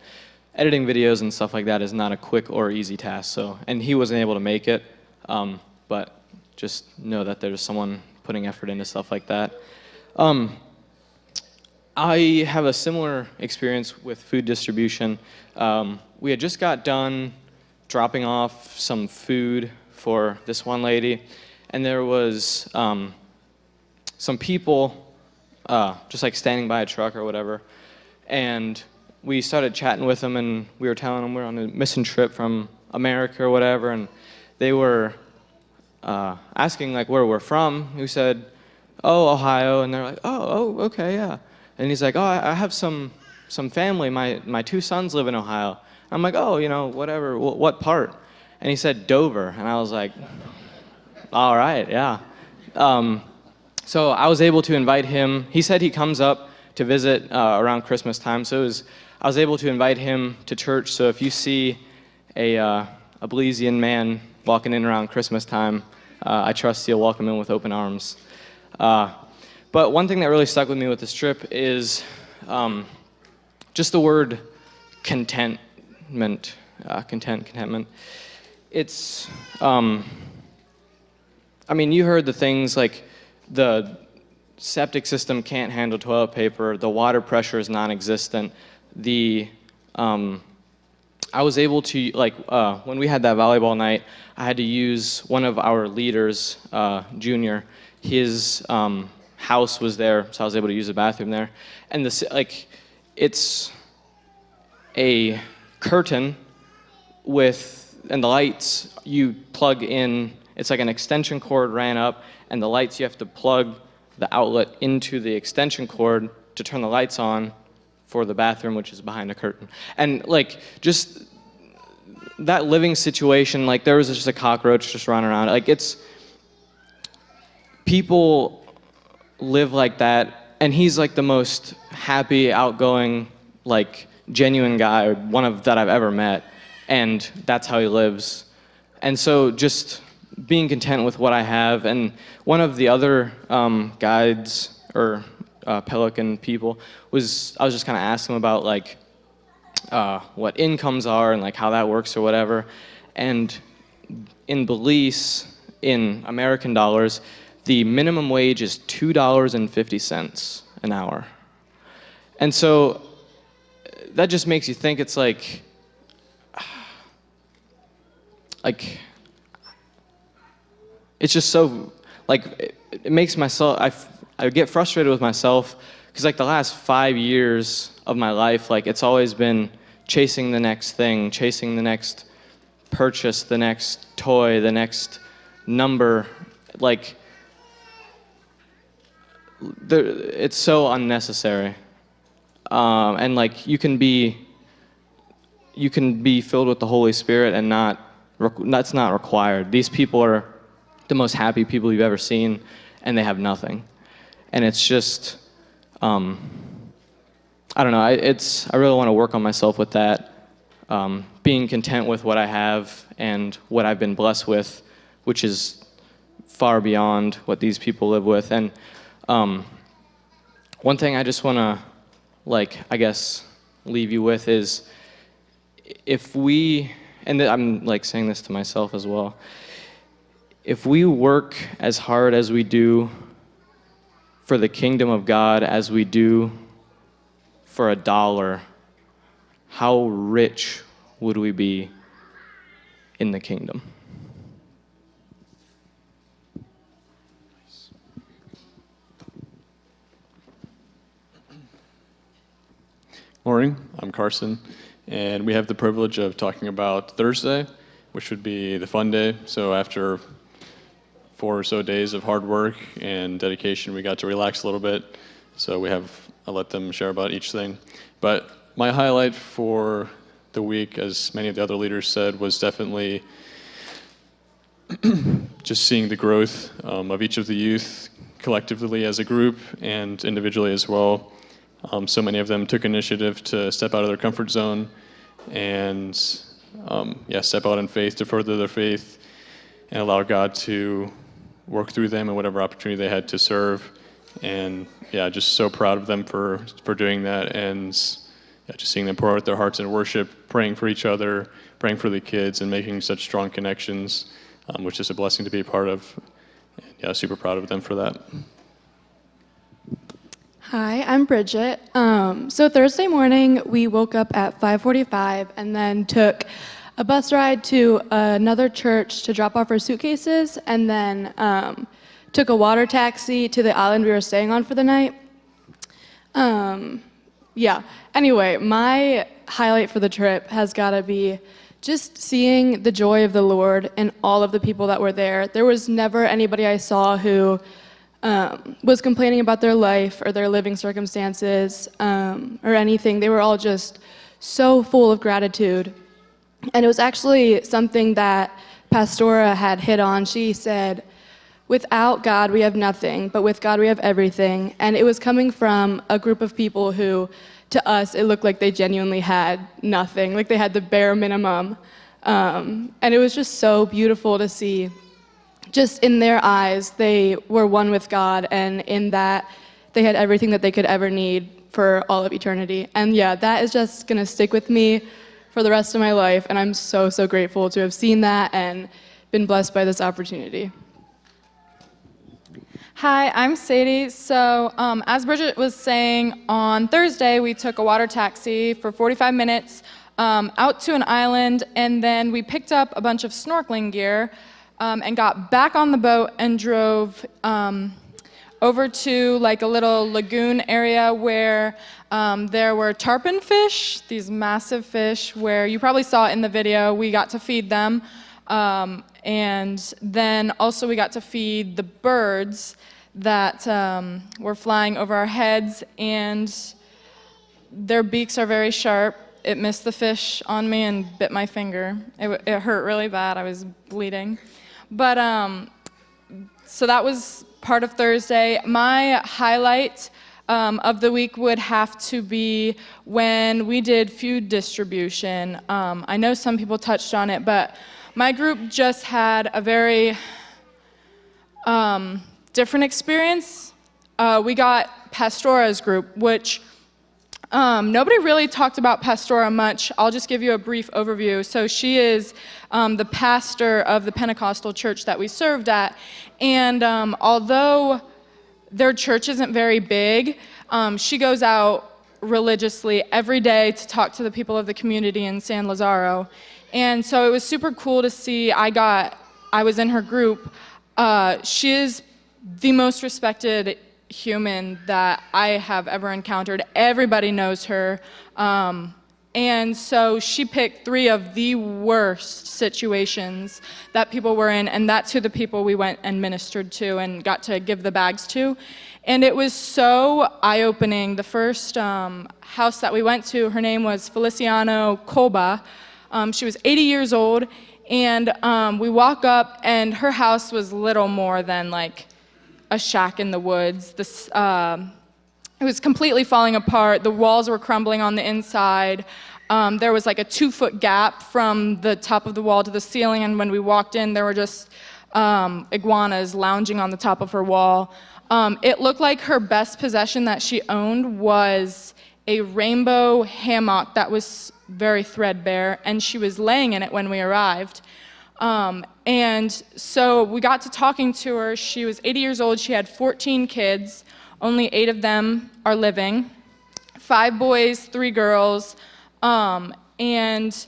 editing videos and stuff like that is not a quick or easy task. So, and he wasn't able to make it, but just know that there's someone putting effort into stuff like that. I have a similar experience with food distribution. We had just got done dropping off some food for this one lady, and there was some people just like standing by a truck or whatever, and we started chatting with them, and we were telling them we're on a mission trip from America or whatever, and they were asking like where we're from. We said oh, Ohio. And they're like, oh, okay, yeah. And he's like, oh, I have some family. My two sons live in Ohio. I'm like, oh, whatever, what part? And he said, Dover. And I was like, all right, yeah. So I was able to invite him. He said he comes up to visit around Christmas time. So I was able to invite him to church. So if you see a Belizean man walking in around Christmas time, I trust you'll welcome him with open arms. But one thing that really stuck with me with this trip is just the word contentment. Contentment. It's, you heard the things like the septic system can't handle toilet paper, the water pressure is non-existent, I was able to, when we had that volleyball night, I had to use one of our leaders, Junior, his house was there, so I was able to use the bathroom there. And it's a curtain and the lights you plug in, it's like an extension cord ran up, and the lights you have to plug the outlet into the extension cord to turn the lights on for the bathroom, which is behind a curtain. And just that living situation, there was just a cockroach just running around. People live like that, and he's the most happy, outgoing, genuine guy, that I've ever met, and that's how he lives. And so just being content with what I have. And one of the other guides or Pelican people I was just kind of asking him about what incomes are and how that works or whatever. And in Belize, in American dollars, the minimum wage is $2.50 an hour. And so that just makes you think it's it's just so, it makes myself, I get frustrated with myself because the last 5 years of my life, it's always been chasing the next thing, chasing the next purchase, the next toy, the next number. It's so unnecessary. And you can be filled with the Holy Spirit and that's not required. These people are the most happy people you've ever seen, and they have nothing. And it's just, I don't know, I really want to work on myself with that, being content with what I have and what I've been blessed with, which is far beyond what these people live with. And one thing I just want to, I guess, leave you with is, if we, and I'm saying this to myself as well, if we work as hard as we do for the kingdom of God as we do for $1, how rich would we be in the kingdom? Morning, I'm Carson, and we have the privilege of talking about Thursday, which would be the fun day. So after 4 or so days of hard work and dedication, we got to relax a little bit. So I'll let them share about each thing. But my highlight for the week, as many of the other leaders said, was definitely just seeing the growth of each of the youth collectively as a group and individually as well. So many of them took initiative to step out of their comfort zone and step out in faith to further their faith and allow God to work through them and whatever opportunity they had to serve. And just so proud of them for doing that, and just seeing them pour out their hearts in worship, praying for each other, praying for the kids, and making such strong connections, which is a blessing to be a part of. And, super proud of them for that. Hi, I'm Bridget. So Thursday morning, we woke up at 5:45 and then took a bus ride to another church to drop off our suitcases, and then took a water taxi to the island we were staying on for the night. Anyway, my highlight for the trip has got to be just seeing the joy of the Lord and all of the people that were there. There was never anybody I saw who was complaining about their life or their living circumstances or anything. They were all just so full of gratitude. And it was actually something that Pastora had hit on. She said, without God, we have nothing, but with God, we have everything. And it was coming from a group of people who, to us, it looked like they genuinely had nothing, like they had the bare minimum. And it was just so beautiful to see. Just in their eyes, they were one with God, and in that, they had everything that they could ever need for all of eternity. And yeah, that is just gonna stick with me for the rest of my life, and I'm so, so grateful to have seen that and been blessed by this opportunity. Hi, I'm Sadie. So as Bridget was saying, on Thursday we took a water taxi for 45 minutes out to an island, and then we picked up a bunch of snorkeling gear and got back on the boat and drove over to like a little lagoon area where there were tarpon fish, these massive fish, where you probably saw it in the video. We got to feed them. And then also we got to feed the birds that were flying over our heads, and their beaks are very sharp. It missed the fish on me and bit my finger. It hurt really bad. I was bleeding. But so that was part of Thursday. My highlight of the week would have to be when we did food distribution. I know some people touched on it, but my group just had a very different experience. We got Pastora's group, which nobody really talked about Pastora much. I'll just give you a brief overview. So she is the pastor of the Pentecostal church that we served at. And although their church isn't very big, she goes out religiously every day to talk to the people of the community in San Lazaro. And so it was super cool to see. I was in her group. She is the most respected human that I have ever encountered. Everybody knows her. And so she picked 3 of the worst situations that people were in, and that's who the people we went and ministered to and got to give the bags to. And it was so eye-opening. The first house that we went to, her name was Feliciano Colba. She was 80 years old, and we walk up, and her house was little more than like a shack in the woods. It was completely falling apart. The walls were crumbling on the inside. There was like a 2-foot gap from the top of the wall to the ceiling, and when we walked in, there were just iguanas lounging on the top of her wall. It looked like her best possession that she owned was a rainbow hammock that was very threadbare, and she was laying in it when we arrived. And so we got to talking to her. She was 80 years old. She had 14 kids. Only 8 of them are living. 5 boys, 3 girls. And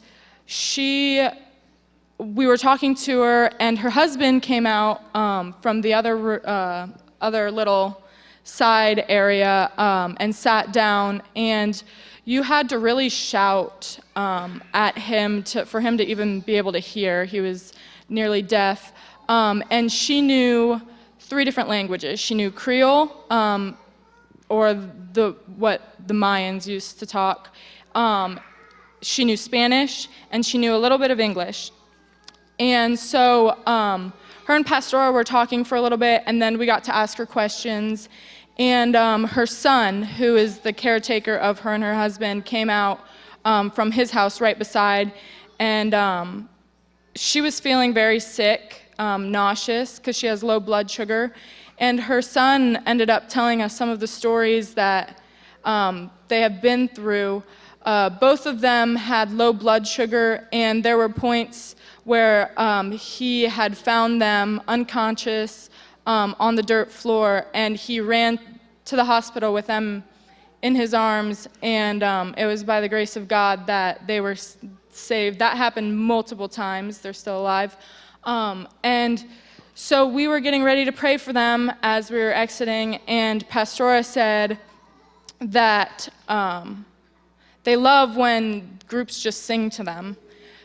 we were talking to her, and her husband came out from the other little side area and sat down, and you had to really shout at him for him to even be able to hear. He was nearly deaf. And she knew 3 different languages. She knew Creole, or what the Mayans used to talk. She knew Spanish, and she knew a little bit of English. And so her and Pastora were talking for a little bit, and then we got to ask her questions. And her son, who is the caretaker of her and her husband, came out from his house right beside, and she was feeling very sick, nauseous, because she has low blood sugar. And her son ended up telling us some of the stories that they have been through. Both of them had low blood sugar, and there were points where he had found them unconscious on the dirt floor, and he ran to the hospital with them in his arms, and it was by the grace of God that they were saved. That happened multiple times. They're still alive. And so we were getting ready to pray for them as we were exiting, and Pastora said that they love when groups just sing to them.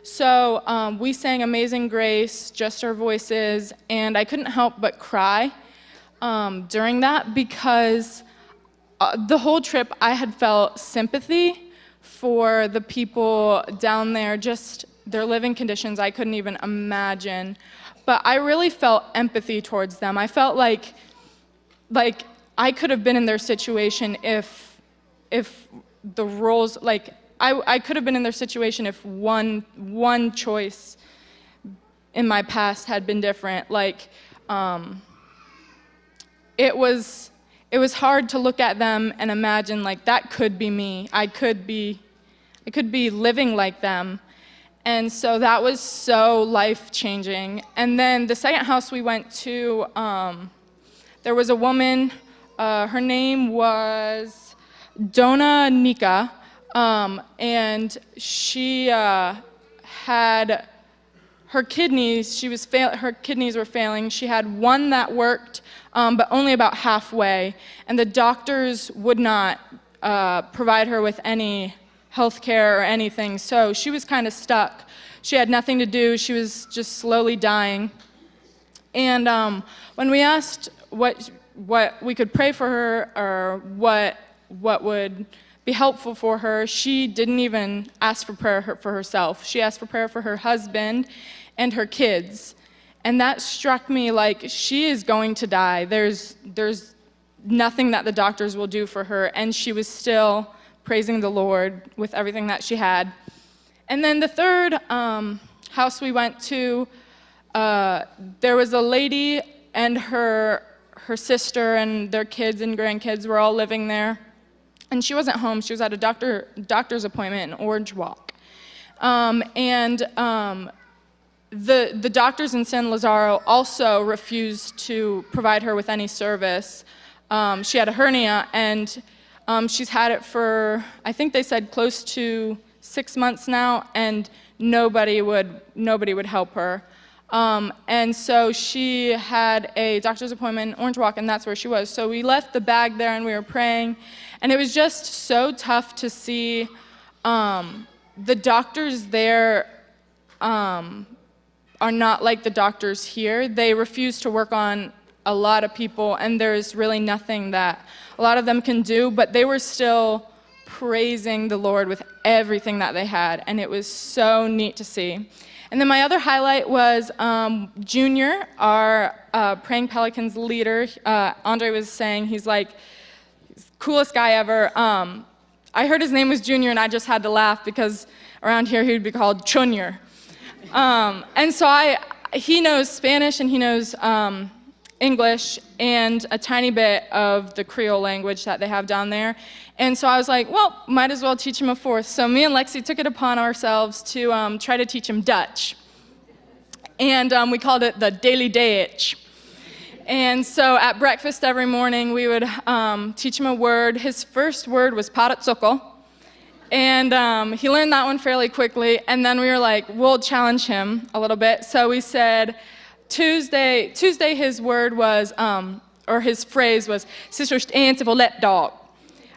So we sang Amazing Grace, just our voices, and I couldn't help but cry. during that because the whole trip I had felt sympathy for the people down there, just their living conditions I couldn't even imagine. But I really felt empathy towards them. I felt like I could have been in their situation if the roles, like I could have been in their situation if one choice in my past had been different. Like it was hard to look at them and imagine like that could be me. I could be living like them. And so that was so life-changing. And then the second house we went to, there was a woman, her name was Donna Nika, and she had her kidneys, her kidneys were failing. She had one that worked, but only about halfway, and the doctors would not provide her with any health care or anything, so she was kind of stuck. She had nothing to do. She was just slowly dying. And when we asked what we could pray for her or what would be helpful for her, she didn't even ask for prayer for herself. She asked for prayer for her husband and her kids. And that struck me like she is going to die. There's nothing that the doctors will do for her, and she was still praising the Lord with everything that she had. And then the third house we went to, there was a lady and her sister and their kids and grandkids were all living there. And she wasn't home. She was at a doctor's appointment in Orange Walk. The doctors in San Lazaro also refused to provide her with any service. She had a hernia, and she's had it for, I think they said close to 6 months now, and nobody would help her. And so she had a doctor's appointment in Orange Walk, and that's where she was. So we left the bag there, and we were praying, and it was just so tough to see the doctors there are not like the doctors here. They refuse to work on a lot of people, and there's really nothing that a lot of them can do, but they were still praising the Lord with everything that they had, and it was so neat to see. And then my other highlight was Junior, our Praying Pelicans leader. Andre was saying he's like, coolest guy ever. I heard his name was Junior, and I just had to laugh because around here he would be called Junior. And so he knows Spanish and he knows English and a tiny bit of the Creole language that they have down there. And so I was like, well, might as well teach him a fourth. So me and Lexi took it upon ourselves to try to teach him Dutch. And we called it the Daily Dayich. And so at breakfast every morning, we would teach him a word. His first word was paratsuko. And he learned that one fairly quickly. And then we were like, we'll challenge him a little bit. So we said, Tuesday his word was, or his phrase was, "Sister stand for let dog."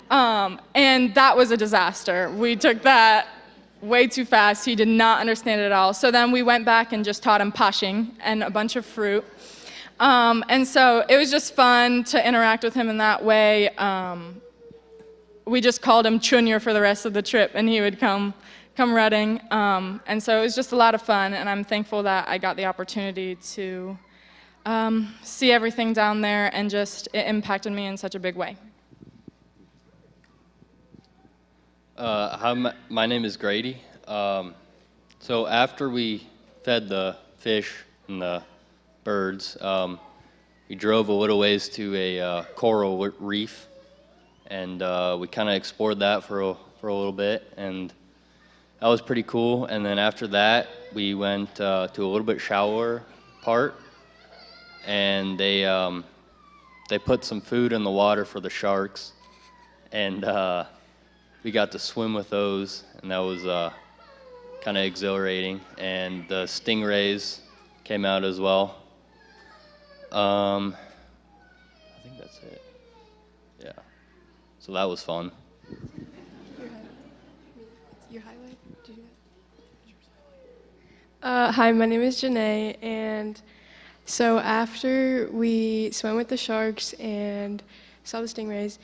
And that was a disaster. We took that way too fast. He did not understand it at all. So then we went back and just taught him pashing and a bunch of fruit. And so it was just fun to interact with him in that way. We just called him Junior for the rest of the trip, and he would come running. And so it was just a lot of fun, and I'm thankful that I got the opportunity to see everything down there, and just it impacted me in such a big way. Hi, my name is Grady. So after we fed the fish and the birds, we drove a little ways to a coral reef, and we kind of explored that for a little bit, and that was pretty cool. And then after that, we went to a little bit shallower part, and they put some food in the water for the sharks, and we got to swim with those, and that was kind of exhilarating. And the stingrays came out as well. I think that's it. Yeah. So that was fun. Your highlight? Did you Hi, my name is Janae, and So after we swam with the sharks and saw the stingrays,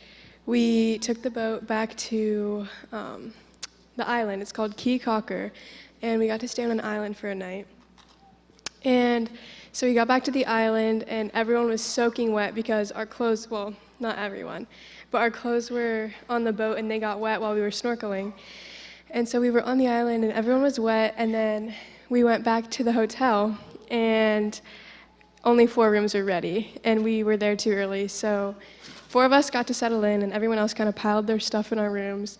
we took the boat back to the island. It's called Key Cocker, and we got to stay on an island for a night. And so we got back to the island, and everyone was soaking wet because our clothes, well, not everyone, but our clothes were on the boat and they got wet while we were snorkeling. And so we were on the island and everyone was wet, and then we went back to the hotel and only 4 rooms were ready, and we were there too early. So 4 of us got to settle in and everyone else kind of piled their stuff in our rooms.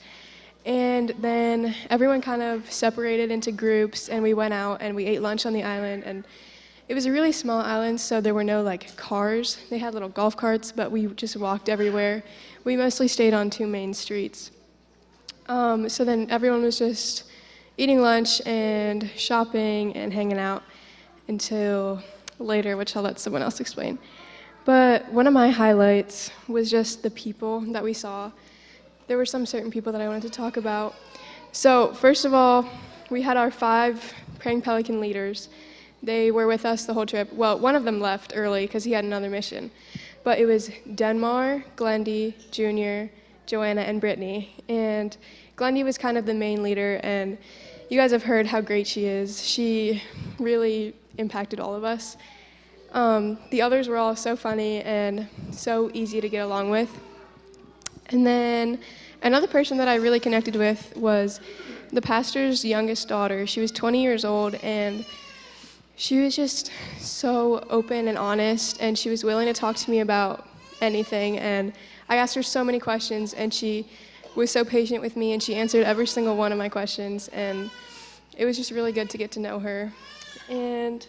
And then everyone kind of separated into groups, and we went out and we ate lunch on the island. And it was a really small island, so there were no like cars. They had little golf carts, but we just walked everywhere. We mostly stayed on 2 main streets. So then everyone was just eating lunch and shopping and hanging out until later, which I'll let someone else explain. But one of my highlights was just the people that we saw. There were some certain people that I wanted to talk about. So first of all, we had our 5 Praying Pelican leaders. They were with us the whole trip. Well, one of them left early because he had another mission. But it was Denmar, Glendy, Junior, Joanna, and Brittany. And Glendy was kind of the main leader, and you guys have heard how great she is. She really impacted all of us. The others were all so funny and so easy to get along with. And then another person that I really connected with was the pastor's youngest daughter. She was 20 years old, and she was just so open and honest, and she was willing to talk to me about anything. And I asked her so many questions, and she was so patient with me, and she answered every single one of my questions. And it was just really good to get to know her. And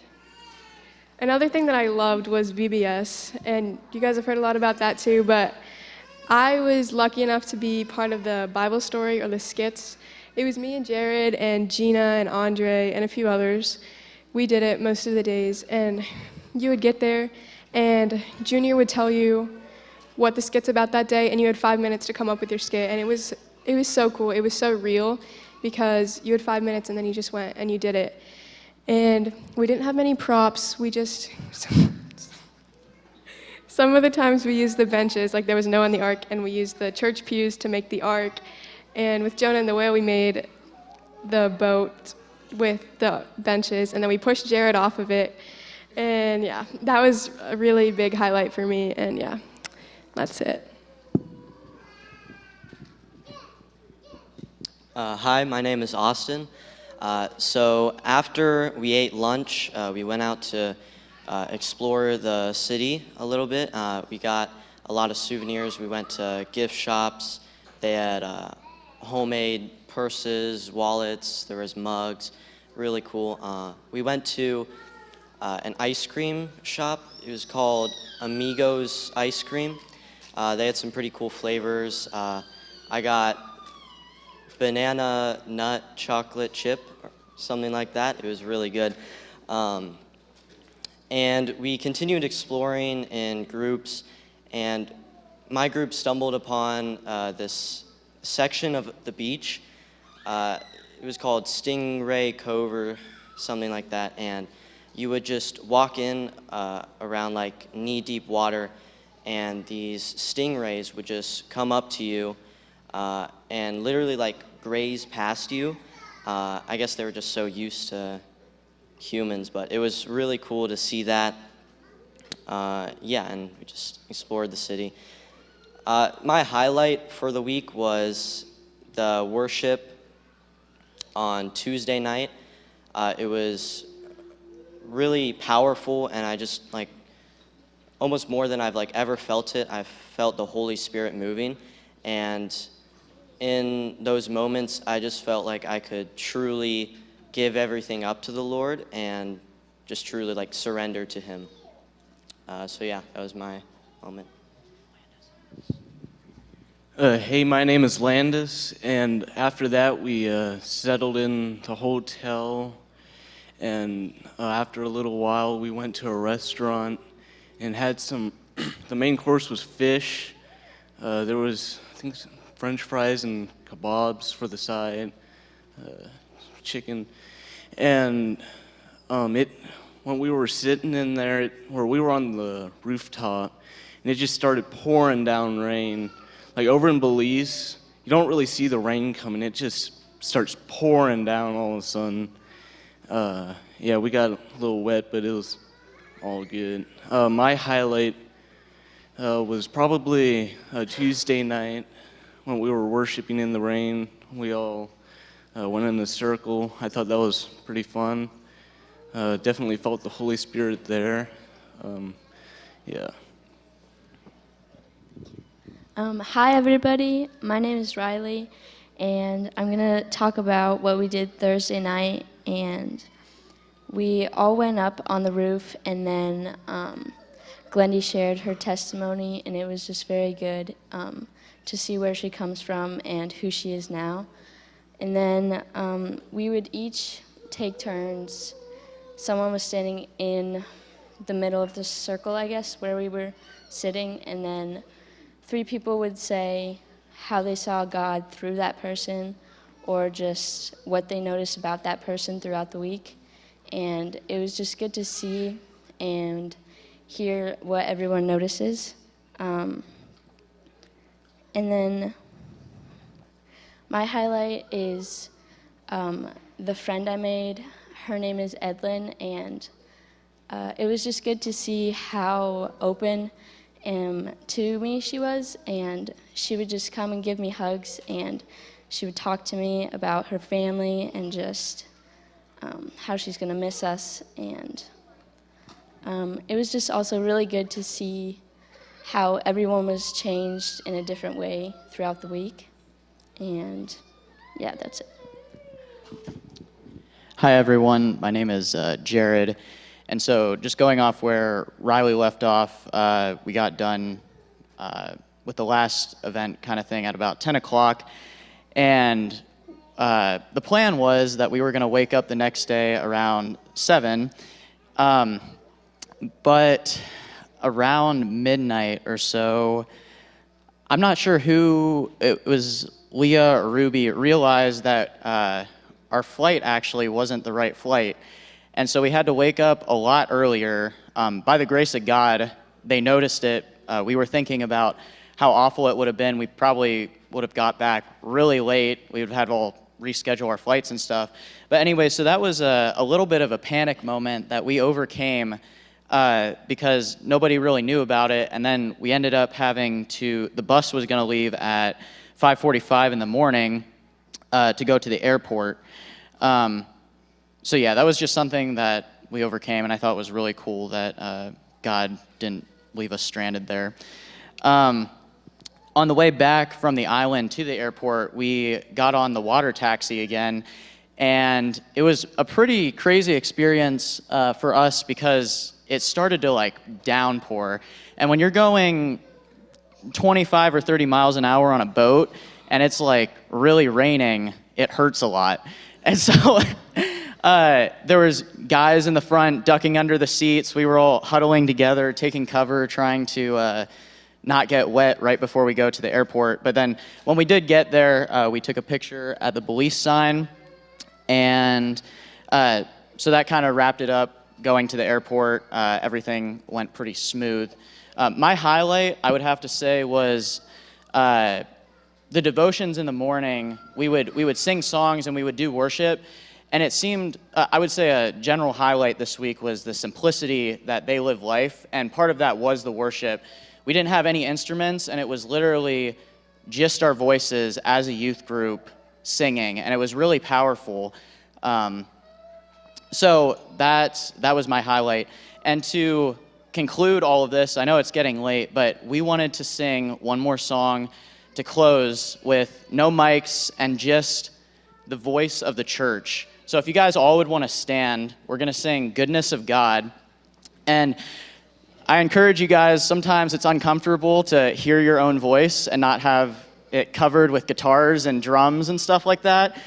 another thing that I loved was VBS, and you guys have heard a lot about that too, but I was lucky enough to be part of the Bible story, or the skits. It was me and Jared and Gina and Andre and a few others. We did it most of the days, and you would get there and Junior would tell you what the skit's about that day, and you had 5 minutes to come up with your skit. And it was so cool. It was so real because you had 5 minutes and then you just went and you did it. And we didn't have many props. We just some of the times we used the benches, like there was no on the ark, and we used the church pews to make the ark. And with Jonah and the whale, we made the boat with the benches, and then we pushed Jared off of it. And yeah, that was a really big highlight for me, and yeah, that's it. Hi, my name is Austin. So after we ate lunch, we went out to explore the city a little bit. We got a lot of souvenirs. We went to gift shops. They had homemade purses, wallets, there was mugs, really cool. We went to an ice cream shop. It was called Amigos Ice Cream. They had some pretty cool flavors. I got banana nut chocolate chip, or something like that. It was really good. And we continued exploring in groups, and my group stumbled upon this section of the beach. It was called Stingray Cove or something like that, and you would just walk in around like knee-deep water, and these stingrays would just come up to you and literally like graze past you. I guess they were just so used to humans, but it was really cool to see that. Yeah, and we just explored the city. My highlight for the week was the worship on Tuesday night. It was really powerful, and I just like almost more than I've like ever felt it. I've felt the Holy Spirit moving, and in those moments I just felt like I could truly give everything up to the Lord and just truly like surrender to Him. So yeah, that was my moment. Hey, my name is Landis, and after that we settled in the hotel, and after a little while we went to a restaurant and had some, the main course was fish. There was, I think, some French fries and kebabs for the side, chicken, and it when we were sitting in there, where we were on the rooftop, and it just started pouring down rain. Like over in Belize, you don't really see the rain coming. It just starts pouring down all of a sudden. Yeah, we got a little wet, but it was all good. My highlight was probably Tuesday night when we were worshiping in the rain. We all went in a circle. I thought that was pretty fun. Definitely felt the Holy Spirit there. Yeah. Hi, everybody. My name is Riley, and I'm going to talk about what we did Thursday night. And we all went up on the roof, and then Glendy shared her testimony, and it was just very good to see where she comes from and who she is now. And then we would each take turns. Someone was standing in the middle of the circle, I guess, where we were sitting, and then 3 people would say how they saw God through that person or just what they noticed about that person throughout the week. And it was just good to see and hear what everyone notices. And then my highlight is the friend I made. Her name is Edlin, and it was just good to see how open to me she was, and she would just come and give me hugs, and she would talk to me about her family and just how she's going to miss us. And it was just also really good to see how everyone was changed in a different way throughout the week. And yeah, that's it. Hi, everyone. My name is Jared. And so just going off where Riley left off, we got done with the last event kind of thing at about 10 o'clock. And the plan was that we were going to wake up the next day around 7. But around midnight or so, I'm not sure who, it was Leah or Ruby, realized that our flight actually wasn't the right flight. And so we had to wake up a lot earlier. By the grace of God, they noticed it. We were thinking about how awful it would have been. We probably would have got back really late. We would have had to all reschedule our flights and stuff. But anyway, so that was a little bit of a panic moment that we overcame because nobody really knew about it. And then we ended up having to, the bus was going to leave at 5:45 in the morning to go to the airport. So yeah, that was just something that we overcame, and I thought was really cool that God didn't leave us stranded there. On the way back from the island to the airport, we got on the water taxi again, and it was a pretty crazy experience for us because it started to like downpour. And when you're going 25 or 30 miles an hour on a boat, and it's like really raining, it hurts a lot. And so there was guys in the front ducking under the seats. We were all huddling together, taking cover, trying to not get wet right before we go to the airport. But then when we did get there, we took a picture at the Belize sign. And so that kind of wrapped it up. Going to the airport, everything went pretty smooth. My highlight, I would have to say, was the devotions in the morning. We would sing songs and we would do worship. And it seemed, I would say a general highlight this week was the simplicity that they live life. And part of that was the worship. We didn't have any instruments, and it was literally just our voices as a youth group singing. And it was really powerful. So that was my highlight. And to conclude all of this, I know it's getting late, but we wanted to sing one more song to close with no mics and just the voice of the church. So if you guys all would want to stand, we're going to sing Goodness of God. And I encourage you guys, sometimes it's uncomfortable to hear your own voice and not have it covered with guitars and drums and stuff like that.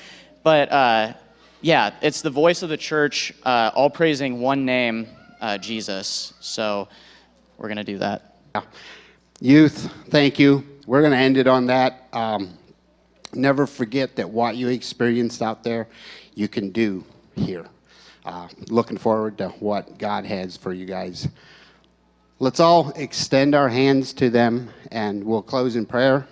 But yeah, it's the voice of the church, all praising one name, Jesus. So we're going to do that. Youth, thank you. We're going to end it on that. Never forget that what you experienced out there, you can do here. looking forward to what God has for you guys. Let's all extend our hands to them, and we'll close in prayer.